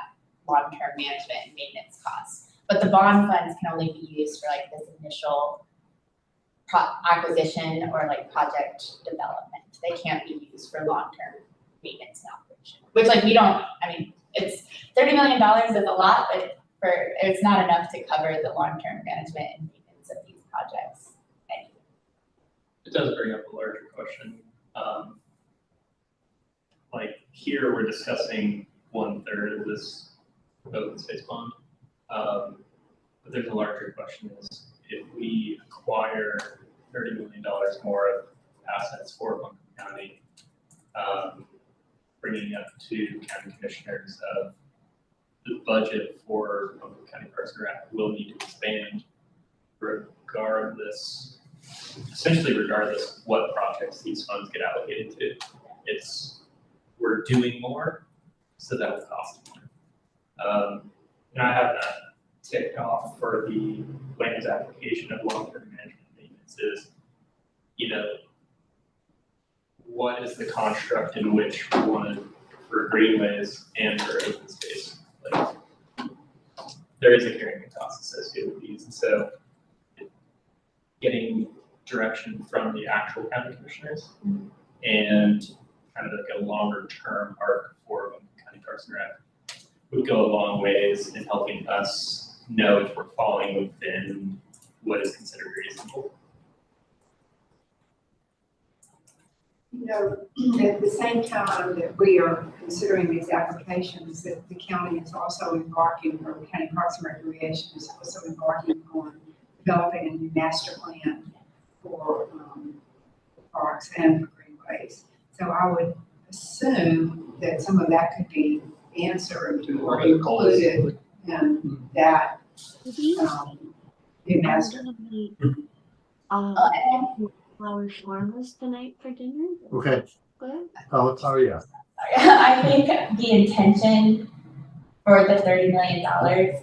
long-term management and maintenance costs. But the bond funds can only be used for like this initial acquisition or like project development. They can't be used for long-term maintenance and operation. Which like we don't, I mean, it's $30 million is a lot, but it's not enough to cover the long-term management and maintenance of these projects. It does bring up a larger question. Like here, we're discussing 1/3 of this open space bond. But there's a larger question is if we acquire $30 million more of assets for Buncombe County, bringing up to county commissioners of the budget for Buncombe County Parks and Rec will need to expand regardless, essentially regardless what projects these funds get allocated to. We're doing more, so that will cost more. And I have that ticked off for the plans application of long-term management maintenance is, what is the construct in which we want to, for greenways and for open space? Like, there is a carrying cost associated with these, and so getting direction from the actual county commissioners and kind of like a longer term arc for county parks and rec would go a long ways in helping us know if we're falling within what is considered reasonable. At the same time that we are considering these applications, that the county is also embarking, or the County Parks and Recreation is also embarking on developing a new master plan for parks and for greenways. So I would assume that some of that could be answered or included in that new master. Flower shawarmas tonight for dinner. Okay. Good. Oh, sorry, yeah. I think the intention for the $30 million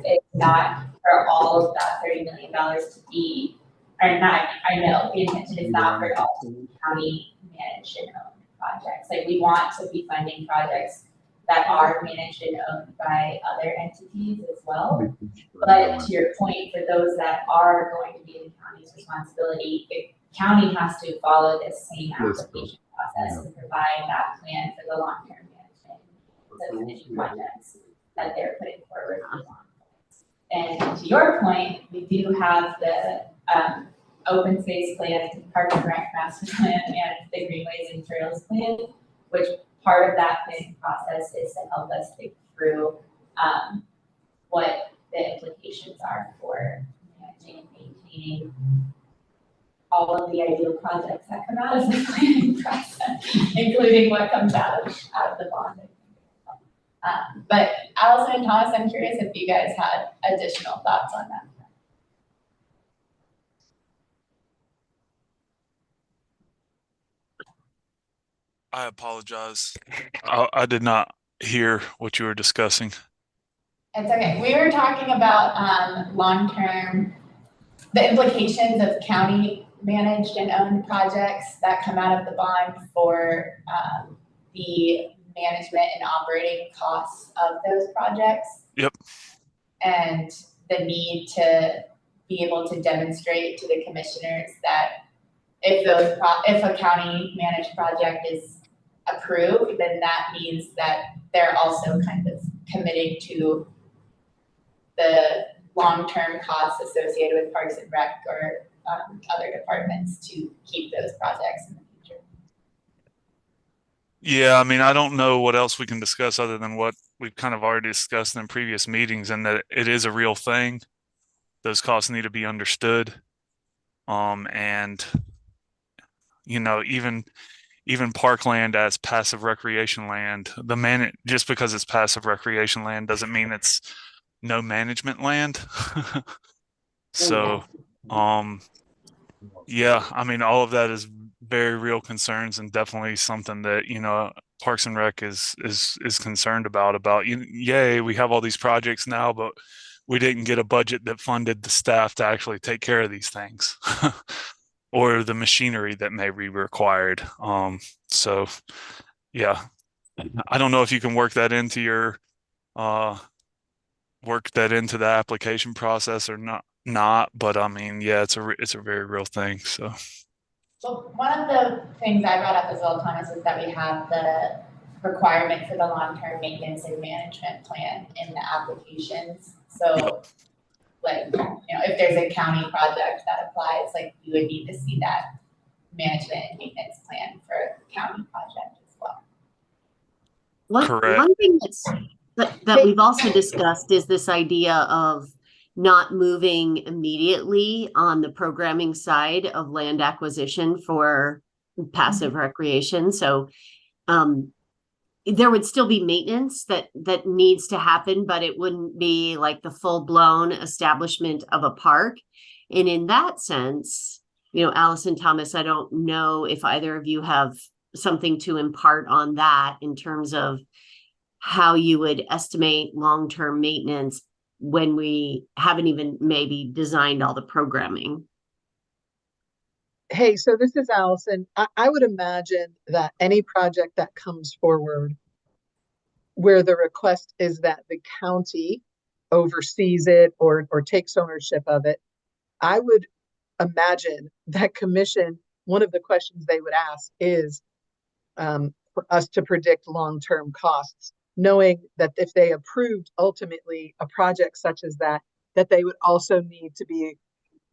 is not for all of that $30 million to be, or not, I know the intention is not for it all to be county managed and owned projects. Like we want to be funding projects that are managed and owned by other entities as well. But to your point, for those that are going to be the county's responsibility, the county has to follow this same application process and provide that plan for the long-term management of projects that they're putting forward. And to your point, we do have the open space plan, park and rec master plan, and the greenways and trails plan, which part of that planning process is to help us think through what the implications are for managing and maintaining all of the ideal projects that come out of the planning process, including what comes out of the bonding. But Allison and Thomas, I'm curious if you guys had additional thoughts on that. I apologize. I did not hear what you were discussing. It's okay. We were talking about long-term, the implications of county managed and owned projects that come out of the bond for the management and operating costs of those projects. Yep. And the need to be able to demonstrate to the commissioners that if a county managed project is approved, then that means that they're also kind of committing to the long-term costs associated with Parks and Rec or other departments to keep those projects in the future. Yeah, I mean, I don't know what else we can discuss other than what we've kind of already discussed in previous meetings, and that it is a real thing. Those costs need to be understood. And even parkland as passive recreation land, just because it's passive recreation land doesn't mean it's no management land. So, yeah, I mean, all of that is very real concerns and definitely something that, Parks and Rec is concerned about, yay, we have all these projects now, but we didn't get a budget that funded the staff to actually take care of these things. or the machinery that may be required. So yeah, I don't know if you can work that into your the application process or not, but I mean, yeah, it's a very real thing. So. Well, one of the things I brought up as well, Thomas, is that we have the requirement for the long-term maintenance and management plan in the applications. So, like, you know, if there's a county project that applies, like, you would need to see that management and maintenance plan for a county project as well. Correct. One thing that we've also discussed is this idea of not moving immediately on the programming side of land acquisition for passive recreation. So there would still be maintenance that needs to happen, but it wouldn't be like the full-blown establishment of a park. And in that sense, you know, Allison, Thomas, I don't know if either of you have something to impart on that in terms of how you would estimate long-term maintenance when we haven't even maybe designed all the programming. Hey, so this is Allison. I would imagine that any project that comes forward where the request is that the county oversees it or takes ownership of it, I would imagine that commission, one of the questions they would ask is for us to predict long-term costs, knowing that if they approved ultimately a project such as that they would also need to be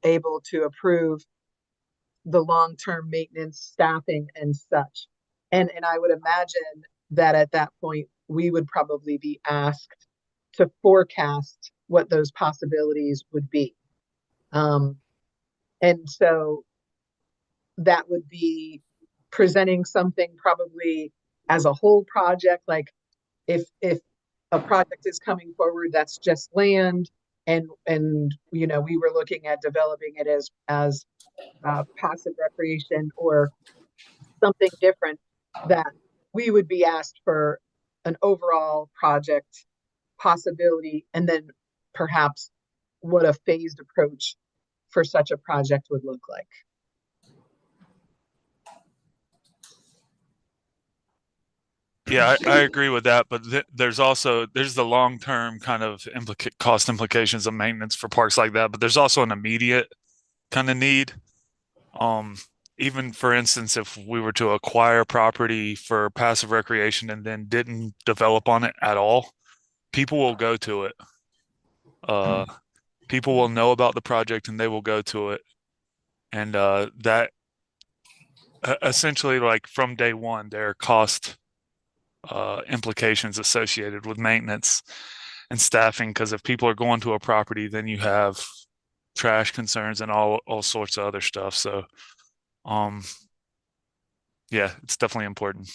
able to approve the long-term maintenance, staffing, and such. And I would imagine that at that point, we would probably be asked to forecast what those possibilities would be. And so that would be presenting something probably as a whole project, like if a project is coming forward that's just land and you know, we were looking at developing it as passive recreation or something different, that we would be asked for an overall project possibility and then perhaps what a phased approach for such a project would look like. Yeah, I agree with that, but there's the long-term kind of cost implications of maintenance for parks like that, but there's also an immediate kind of need. Even for instance, if we were to acquire property for passive recreation and then didn't develop on it at all, people will go to it. People will know about the project and they will go to it. And that essentially, like from day one, there are cost implications associated with maintenance and staffing, because if people are going to a property, then you have trash concerns and all sorts of other stuff. So yeah, it's definitely important.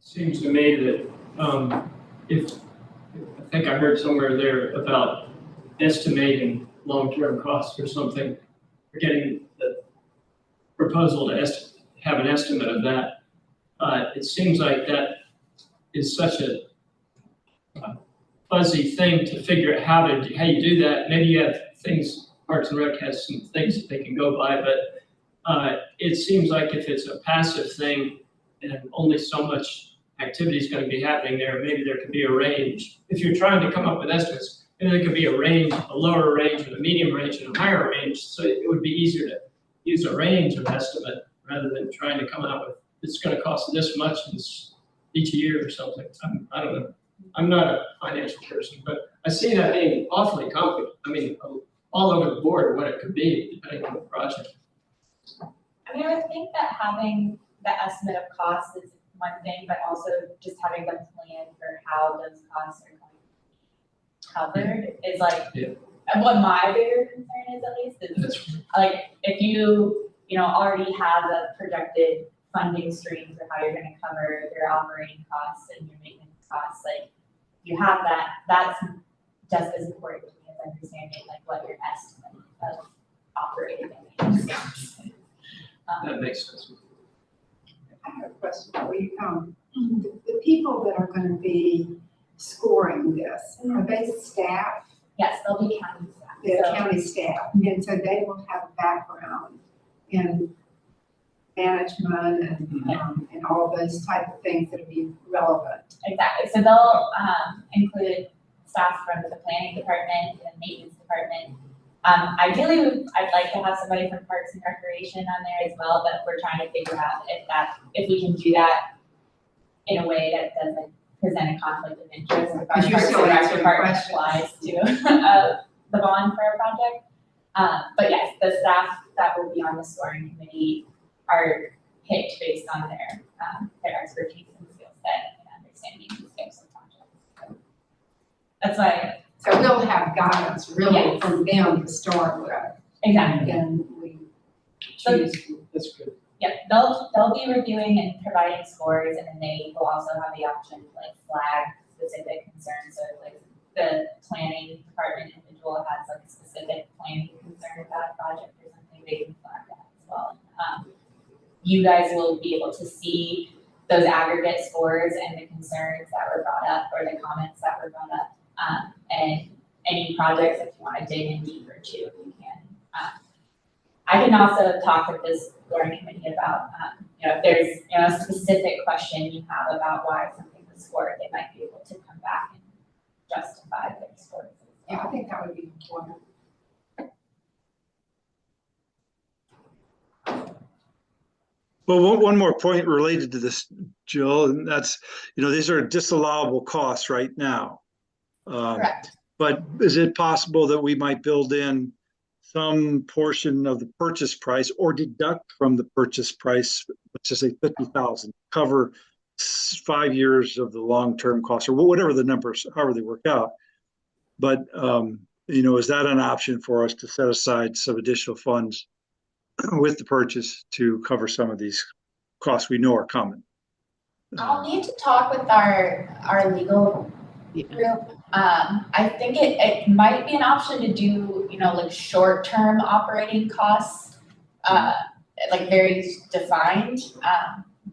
Seems to me that if I think I heard somewhere there about estimating long-term costs or something, or getting the proposal to have an estimate of that. It seems like that is such a fuzzy thing to figure out how you do that. Maybe you have things, Parks and Rec has some things that they can go by, but it seems like if it's a passive thing and only so much activity is going to be happening there, maybe there could be a range. If you're trying to come up with estimates, maybe there could be a range, a lower range, and a medium range, and a higher range. So it would be easier to use a range of estimate rather than trying to come out with, it's going to cost this much each year or something. I don't know. I'm not a financial person, but I see that being awfully complicated. I mean, all over the board what it could be depending on the project. I mean, I would think that having the estimate of costs is one thing, but also just having the plan for how those costs are going to be covered is like, what my bigger concern is, at least, is like if you already have a projected funding stream for how you're going to cover your operating costs and your maintenance costs, like you have that, that's just as important to me as understanding like what your estimate of operating and maintenance is. That makes sense. I have a question for you. The people that are going to be scoring this, are they staff? Yes, they'll be county staff. the So- county staff, and so they will have a background in management and all those type of things that would be relevant. Exactly, so they'll include staff from the planning department and maintenance department. Ideally, I'd like to have somebody from Parks and Recreation on there as well, but we're trying to figure out if we can do that in a way that doesn't present a conflict of interest. If our Because you're Parks still and Rec answering department questions. applies to the bond for a project. But yes, the staff that will be on the scoring committee are picked based on their expertise and skill set and understanding these types of projects. So that's why, So we'll have guidance really Yes. from them to start with, exactly. and then we So- choose. That's good. Yep, they'll be reviewing and providing scores, and then they will also have the option to like flag specific concerns. So like the planning department individual has like a specific planning concern about a project or something, they can flag that as well. You guys will be able to see those aggregate scores and the concerns that were brought up or the comments that were brought up. And any projects, if you want to dig in deeper too, you can. I can also talk with this scoring committee about, if there's, a specific question you have about why something was scored, they might be able to come back and justify their scores. Yeah, I think that would be important. Well, one more point related to this, Jill, and that's, these are disallowable costs right now. Correct. But is it possible that we might build in some portion of the purchase price or deduct from the purchase price, let's just say 50,000, cover 5 years of the long-term costs or whatever the numbers, however they work out. But, is that an option for us to set aside some additional funds with the purchase to cover some of these costs we know are coming? I'll need to talk with our legal group. I think it might be an option to do, like short-term operating costs, like very defined.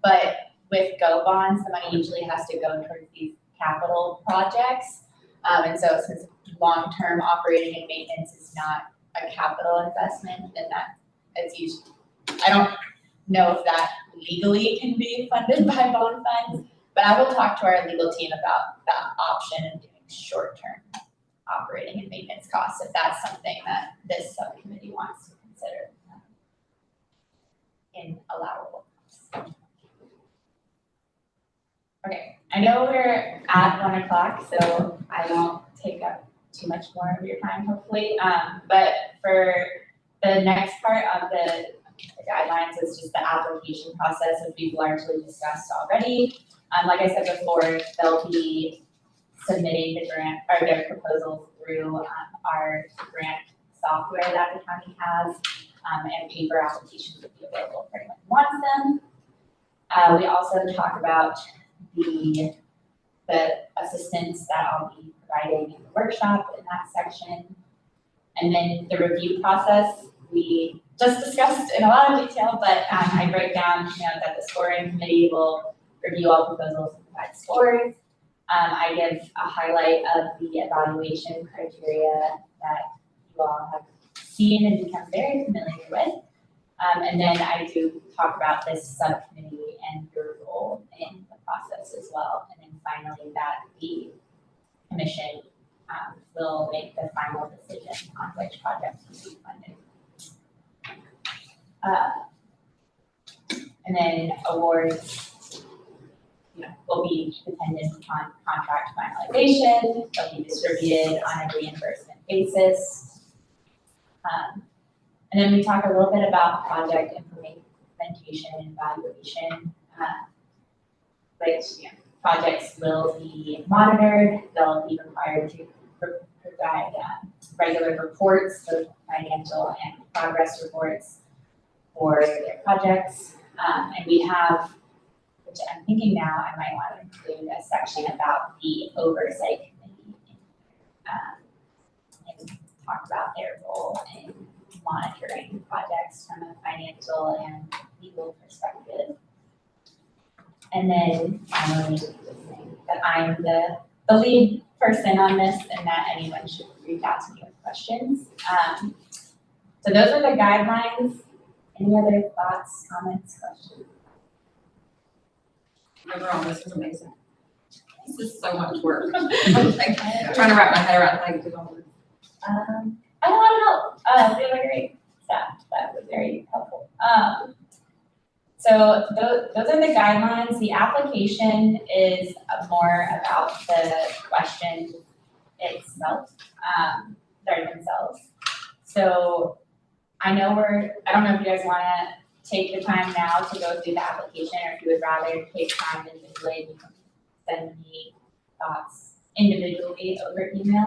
But with GO bonds, the money usually has to go towards these capital projects. And so since long-term operating and maintenance is not a capital investment, then it's usually, I don't know if that legally can be funded by bond funds, but I will talk to our legal team about that option of doing short-term operating and maintenance costs, if that's something that this subcommittee wants to consider in allowable costs. Okay, I know we're at 1 o'clock, so I won't take up too much more of your time, hopefully. But for the next part of the guidelines is just the application process, which we've largely discussed already. Like I said before, they'll be submitting the grant or their proposals through our grant software that the county has, and paper applications will be available for anyone who wants them. We also talk about the assistance that I'll be providing in the workshop in that section. And then the review process, we just discussed in a lot of detail, but I break down, that the scoring committee will review all proposals and provide scores. I give a highlight of the evaluation criteria that you all have seen and become very familiar with. And then I do talk about this subcommittee and your role in the process as well. And then finally, that the commission will make the final decision on which projects will be funded. And then awards, will be dependent on contract finalization. They'll be distributed on a reimbursement basis. And then we talk a little bit about project implementation and evaluation, which projects will be monitored. They'll be required to provide regular reports, so financial and progress reports for their projects. And we have, which I'm thinking now I might want to include a section about the oversight committee and talk about their role in monitoring projects from a financial and legal perspective. And then finally, just saying that I'm the lead person on this and that anyone should reach out to me with questions. So those are the guidelines. Any other thoughts, comments, questions? Overall, this is amazing. This is so much work. Like, trying to wrap my head around how you did all this. I had a lot of help. We have a great staff that was very helpful. So those are the guidelines. The application is more about the question itself, themselves. So I don't know if you guys want to take the time now to go through the application, or if you would rather take time individually, you can send me thoughts individually over email.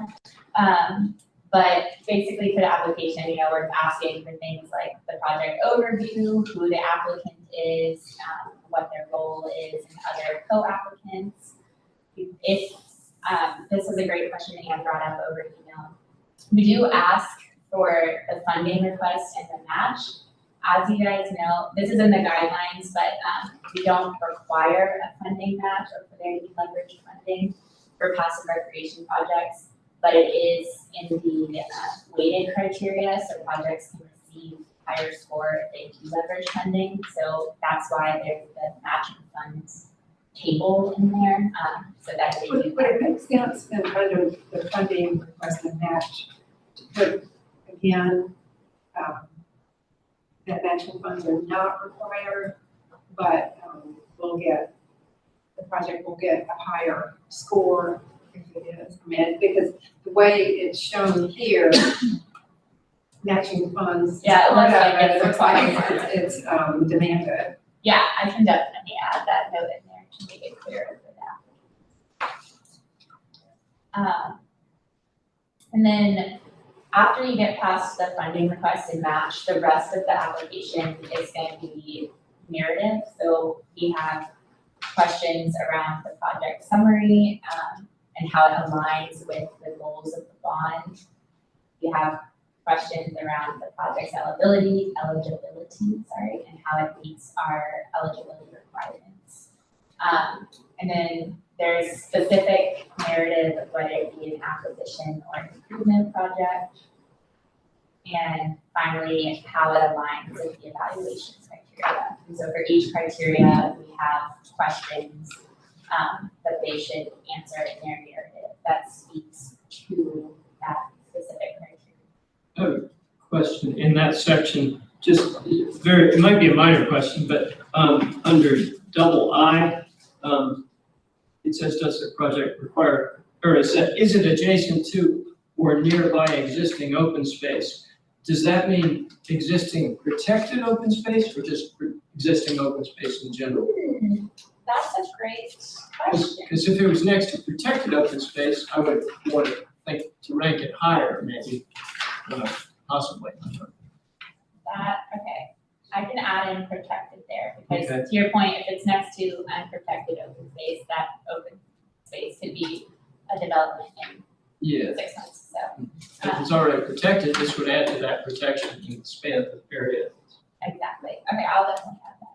But basically for the application, we're asking for things like the project overview, who the applicant is, what their role is, and other co-applicants. If this is a great question that Anne brought up over email. We do ask for the funding request and the match. As you guys know, this is in the guidelines, but we don't require a funding match or for there to be leveraged funding for passive recreation projects, but it is in the weighted criteria, so projects can receive higher score if they do leverage funding. So that's why there's the matching funds table in there, so that they do. Would it make sense then under the funding request and match to put again, that matching funds are not required, but the project will get a higher score if it is. I mean, because the way it's shown here, matching funds. Yeah, it looks like it's it looks like required. it's demanded. Yeah, I can definitely add that note in there to make it clearer for that. And then after you get past the funding request and match, the rest of the application is going to be narrative. So we have questions around the project summary and how it aligns with the goals of the bond. We have questions around the project's eligibility, and how it meets our eligibility requirements. And then there's specific narrative, whether it be an acquisition or an improvement project. And finally, how it aligns with the evaluation criteria. And so for each criteria, we have questions that they should answer in their narrative that speaks to that specific criteria. I have a question in that section, it might be a minor question, but under double I, it says, does the project require, or is it adjacent to or nearby existing open space? Does that mean existing protected open space or just existing open space in general? That's a great question. Because if it was next to protected open space, I would want to think to rank it higher, maybe, possibly. Okay. I can add in protected there, because Okay. to your point, if it's next to unprotected open space, that open space could be a development in Yeah. 6 months, so. If it's already protected, this would add to that protection and expand the area. Exactly. Okay, I'll definitely add that.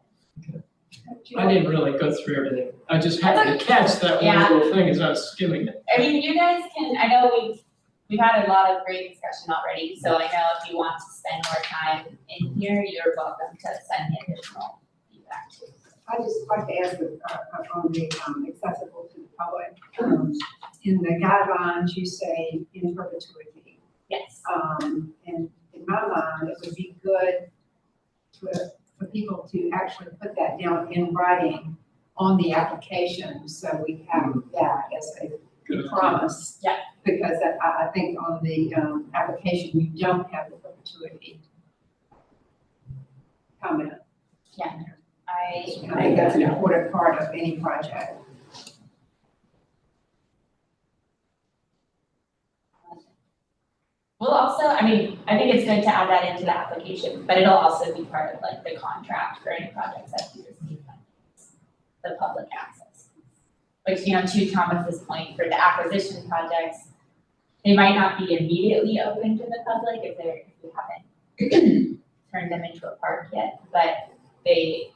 I didn't really go through everything. I just happened to catch that one Yeah. little thing as I was skimming it. I mean, you guys can, I know we've had a lot of great discussion already, so I know if you want to spend more time in here, you're welcome to send me additional feedback too. I just like to ask on the accessible to the public. In the guidelines, you say in perpetuity. Yes. And in my mind, it would be good for people to actually put that down in writing on the application, so we have that as a Good. promise. Yeah. Because I think on the application, you don't have the perpetuity comment. Yeah. I think that's an important part of any project. We'll also, I mean, I think it's good to add that into the application, but it'll also be part of like the contract for any projects that we receive funding, the public access. Which, to Thomas's point, for the acquisition projects, they might not be immediately open to the public if we haven't turned them into a park yet, but they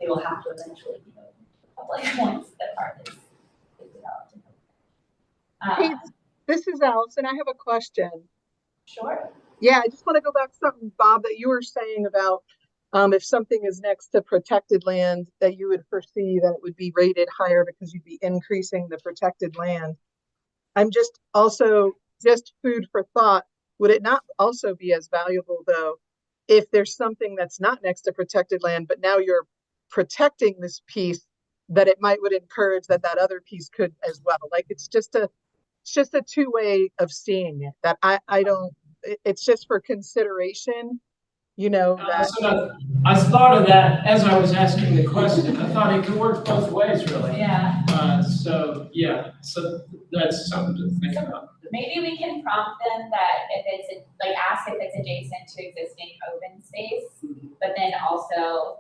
will have to eventually be open to the public once the park is developed. Hey, this is Allison. I have a question. Sure. Yeah, I just want to go back to something, Bob, that you were saying about if something is next to protected land, that you would foresee that it would be rated higher because you'd be increasing the protected land. I'm just also, just food for thought, would it not also be as valuable though, if there's something that's not next to protected land, but now you're protecting this piece, that it would encourage that other piece could as well? Like it's just a two-way of seeing it, that I don't, it's just for consideration, that. So I thought of that as I was asking the question. I thought it could work both ways, really. Yeah. So that's something to think about. Maybe we can prompt them that if it's ask if it's adjacent to existing open space, but then also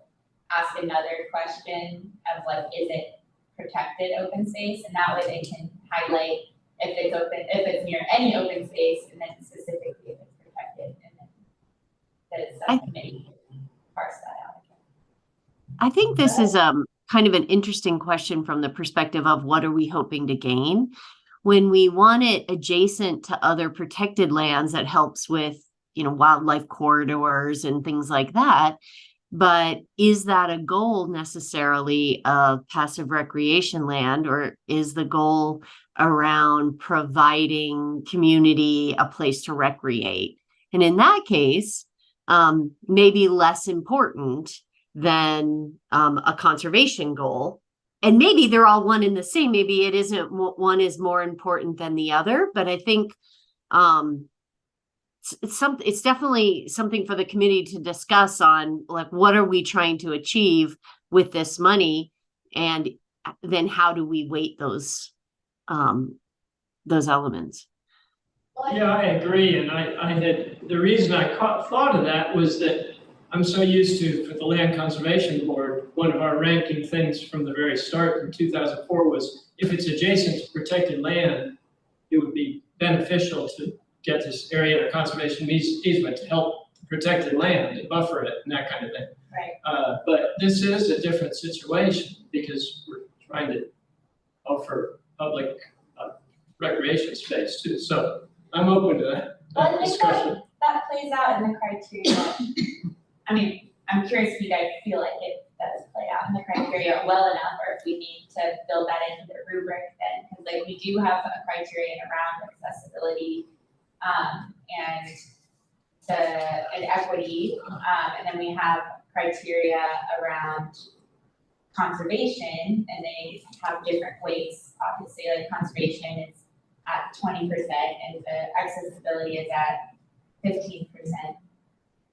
ask another question of is it protected open space, and that way they can highlight if it's near any open space, and then specifically if it's protected, and then the subcommittee parse that out. I think this is kind of an interesting question from the perspective of what are we hoping to gain? When we want it adjacent to other protected lands, that helps with, wildlife corridors and things like that. But is that a goal necessarily of passive recreation land, or is the goal around providing community a place to recreate? And in that case, maybe less important than a conservation goal. And maybe they're all one and the same. Maybe it isn't, one is more important than the other, but I think it's definitely something for the committee to discuss on, what are we trying to achieve with this money, and then how do we weight those elements. Yeah, I agree. And I had, the reason I thought of that was that I'm so used to, for the Land Conservation Board, one of our ranking things from the very start in 2004 was if it's adjacent to protected land, it would be beneficial to get this area of conservation easement to help protected land and buffer it and that kind of thing. Right. But this is a different situation because we're trying to offer public recreation space too. So I'm open to that discussion. That plays out in the criteria. I mean, I'm curious if you guys feel like it does play out in the criteria well enough, or if we need to build that into the rubric then, because we do have a criterion around accessibility and equity, and then we have criteria around conservation, and they have different weights. Obviously, conservation is at 20%, and the accessibility is at 15%.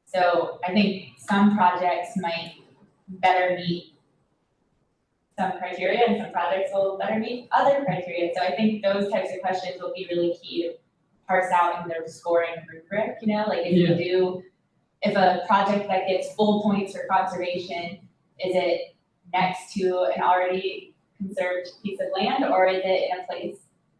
So I think some projects might better meet some criteria, and some projects will better meet other criteria. So I think those types of questions will be really key to parse out in their scoring rubric. If a project that gets full points for conservation, is it next to an already conserved piece of land, or is it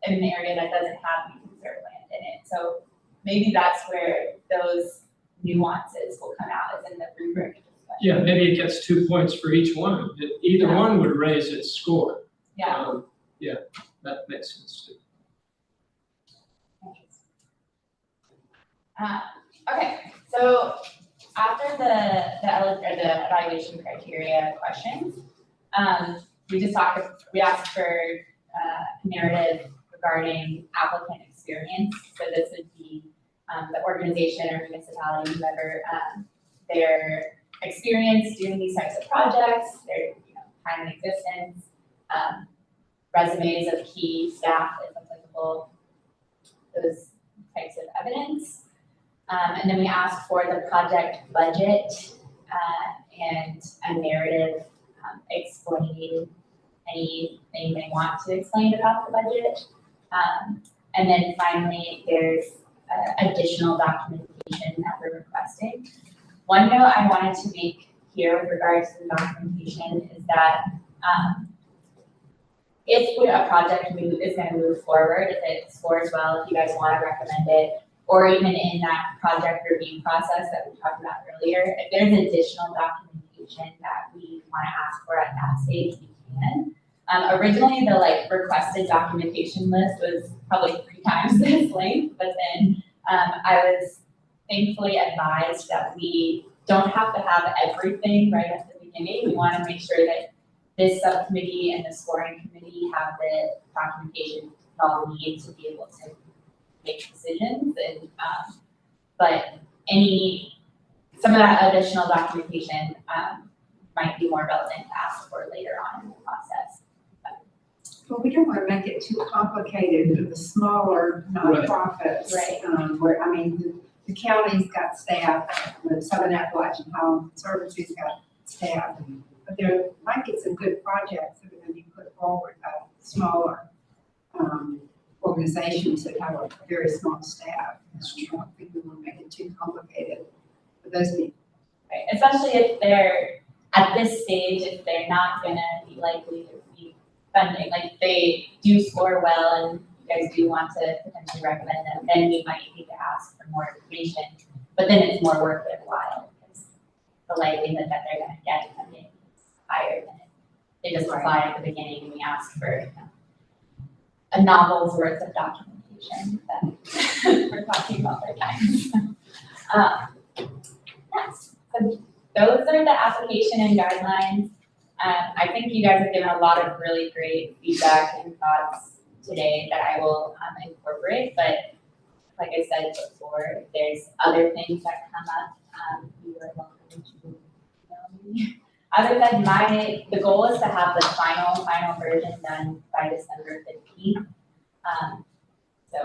in an area that doesn't have any conserved land in it? So maybe that's where those nuances will come out, as in the rubric. Yeah, maybe it gets 2 points for each one. Either one would raise its score. Yeah. That makes sense too. Okay, so after the evaluation criteria questions, we asked for narrative regarding applicant experience. So this would be the organization or municipality, whoever, their experience doing these types of projects, their time in existence, resumes of key staff if applicable, those types of evidence. And then we asked for the project budget and a narrative explaining anything they want to explain about the budget. And then finally, there's additional documentation that we're requesting. One note I wanted to make here with regards to the documentation is that if a project is going to move forward, if it scores well, if you guys want to recommend it, or even in that project review process that we talked about earlier, if there's additional documentation that we want to ask for at that stage, we can. Originally, the like requested documentation list was probably 3 times this length, but then I was thankfully advised that we don't have to have everything right at the beginning. We want to make sure that this subcommittee and the scoring committee have the documentation we all need to be able to make decisions. And but some of that additional documentation might be more relevant to ask for later on in the process. But we don't want to make it too complicated for the smaller nonprofits. Right. Where, I mean, the county's got staff, the Southern Appalachian Home Conservancy's got staff, but there might be some good projects that are going to be put forward by smaller organizations that have a very small staff. I don't think we want to make it too complicated for those people. Right. Especially if they're at this stage, if they're not going to be likely to receive funding, like if they do score well and you guys do want to potentially recommend them, then we might need to ask for more information. But then it's more worth their while because the likelihood that they're going to get funding is higher than if they just apply at the beginning and we ask for a novel's worth of documentation that we're talking about their time. Yes, so those are the application and guidelines. I think you guys have given a lot of really great feedback and thoughts today that I will incorporate, but like I said before, if there's other things that come up, you are welcome to email me. Other than the goal is to have the final version done by December 15th. So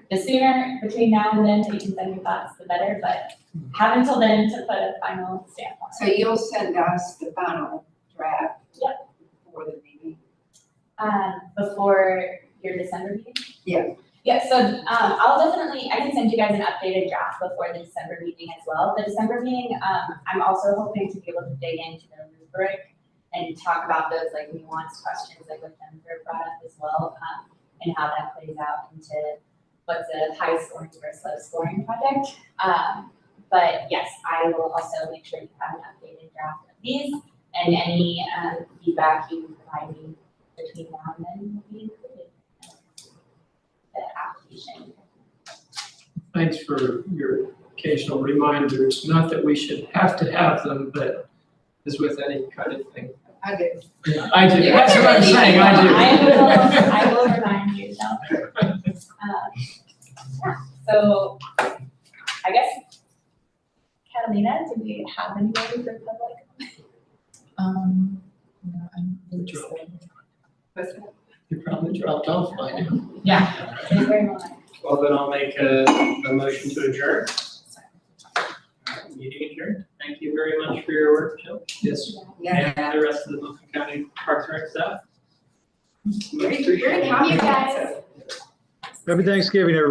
the sooner between now and then that you can send your thoughts, the better, but have until then to put a final stamp on it. So you'll send us the final draft? Yep. Before the meeting? Before your December meeting? Yeah. Yeah, so I can send you guys an updated draft before the December meeting as well. The December meeting, I'm also hoping to be able to dig into the rubric and talk about those like nuanced questions like what Jennifer brought up as well, and how that plays out into what's a high scoring versus low scoring project. But yes, I will also make sure you have an updated draft of these, and any feedback you provide me between now and then will be included in the application. Thanks for your occasional reminders. Not that we should have to have them, but as with any kind of thing. I do. Yeah, I do. That's what I'm saying. I do. I will remind you. Yeah. So I guess, Catalina, do we have anybody for public? No, I'm You probably dropped off by now. Yeah. Thank you very much. Well, then I'll make a motion to adjourn. Meeting adjourned. Thank you very much for your work, Jill. Yes. Yeah. And the rest of the Milton County Parks and Rec staff. Very happy. You guys. Happy Thanksgiving, everyone.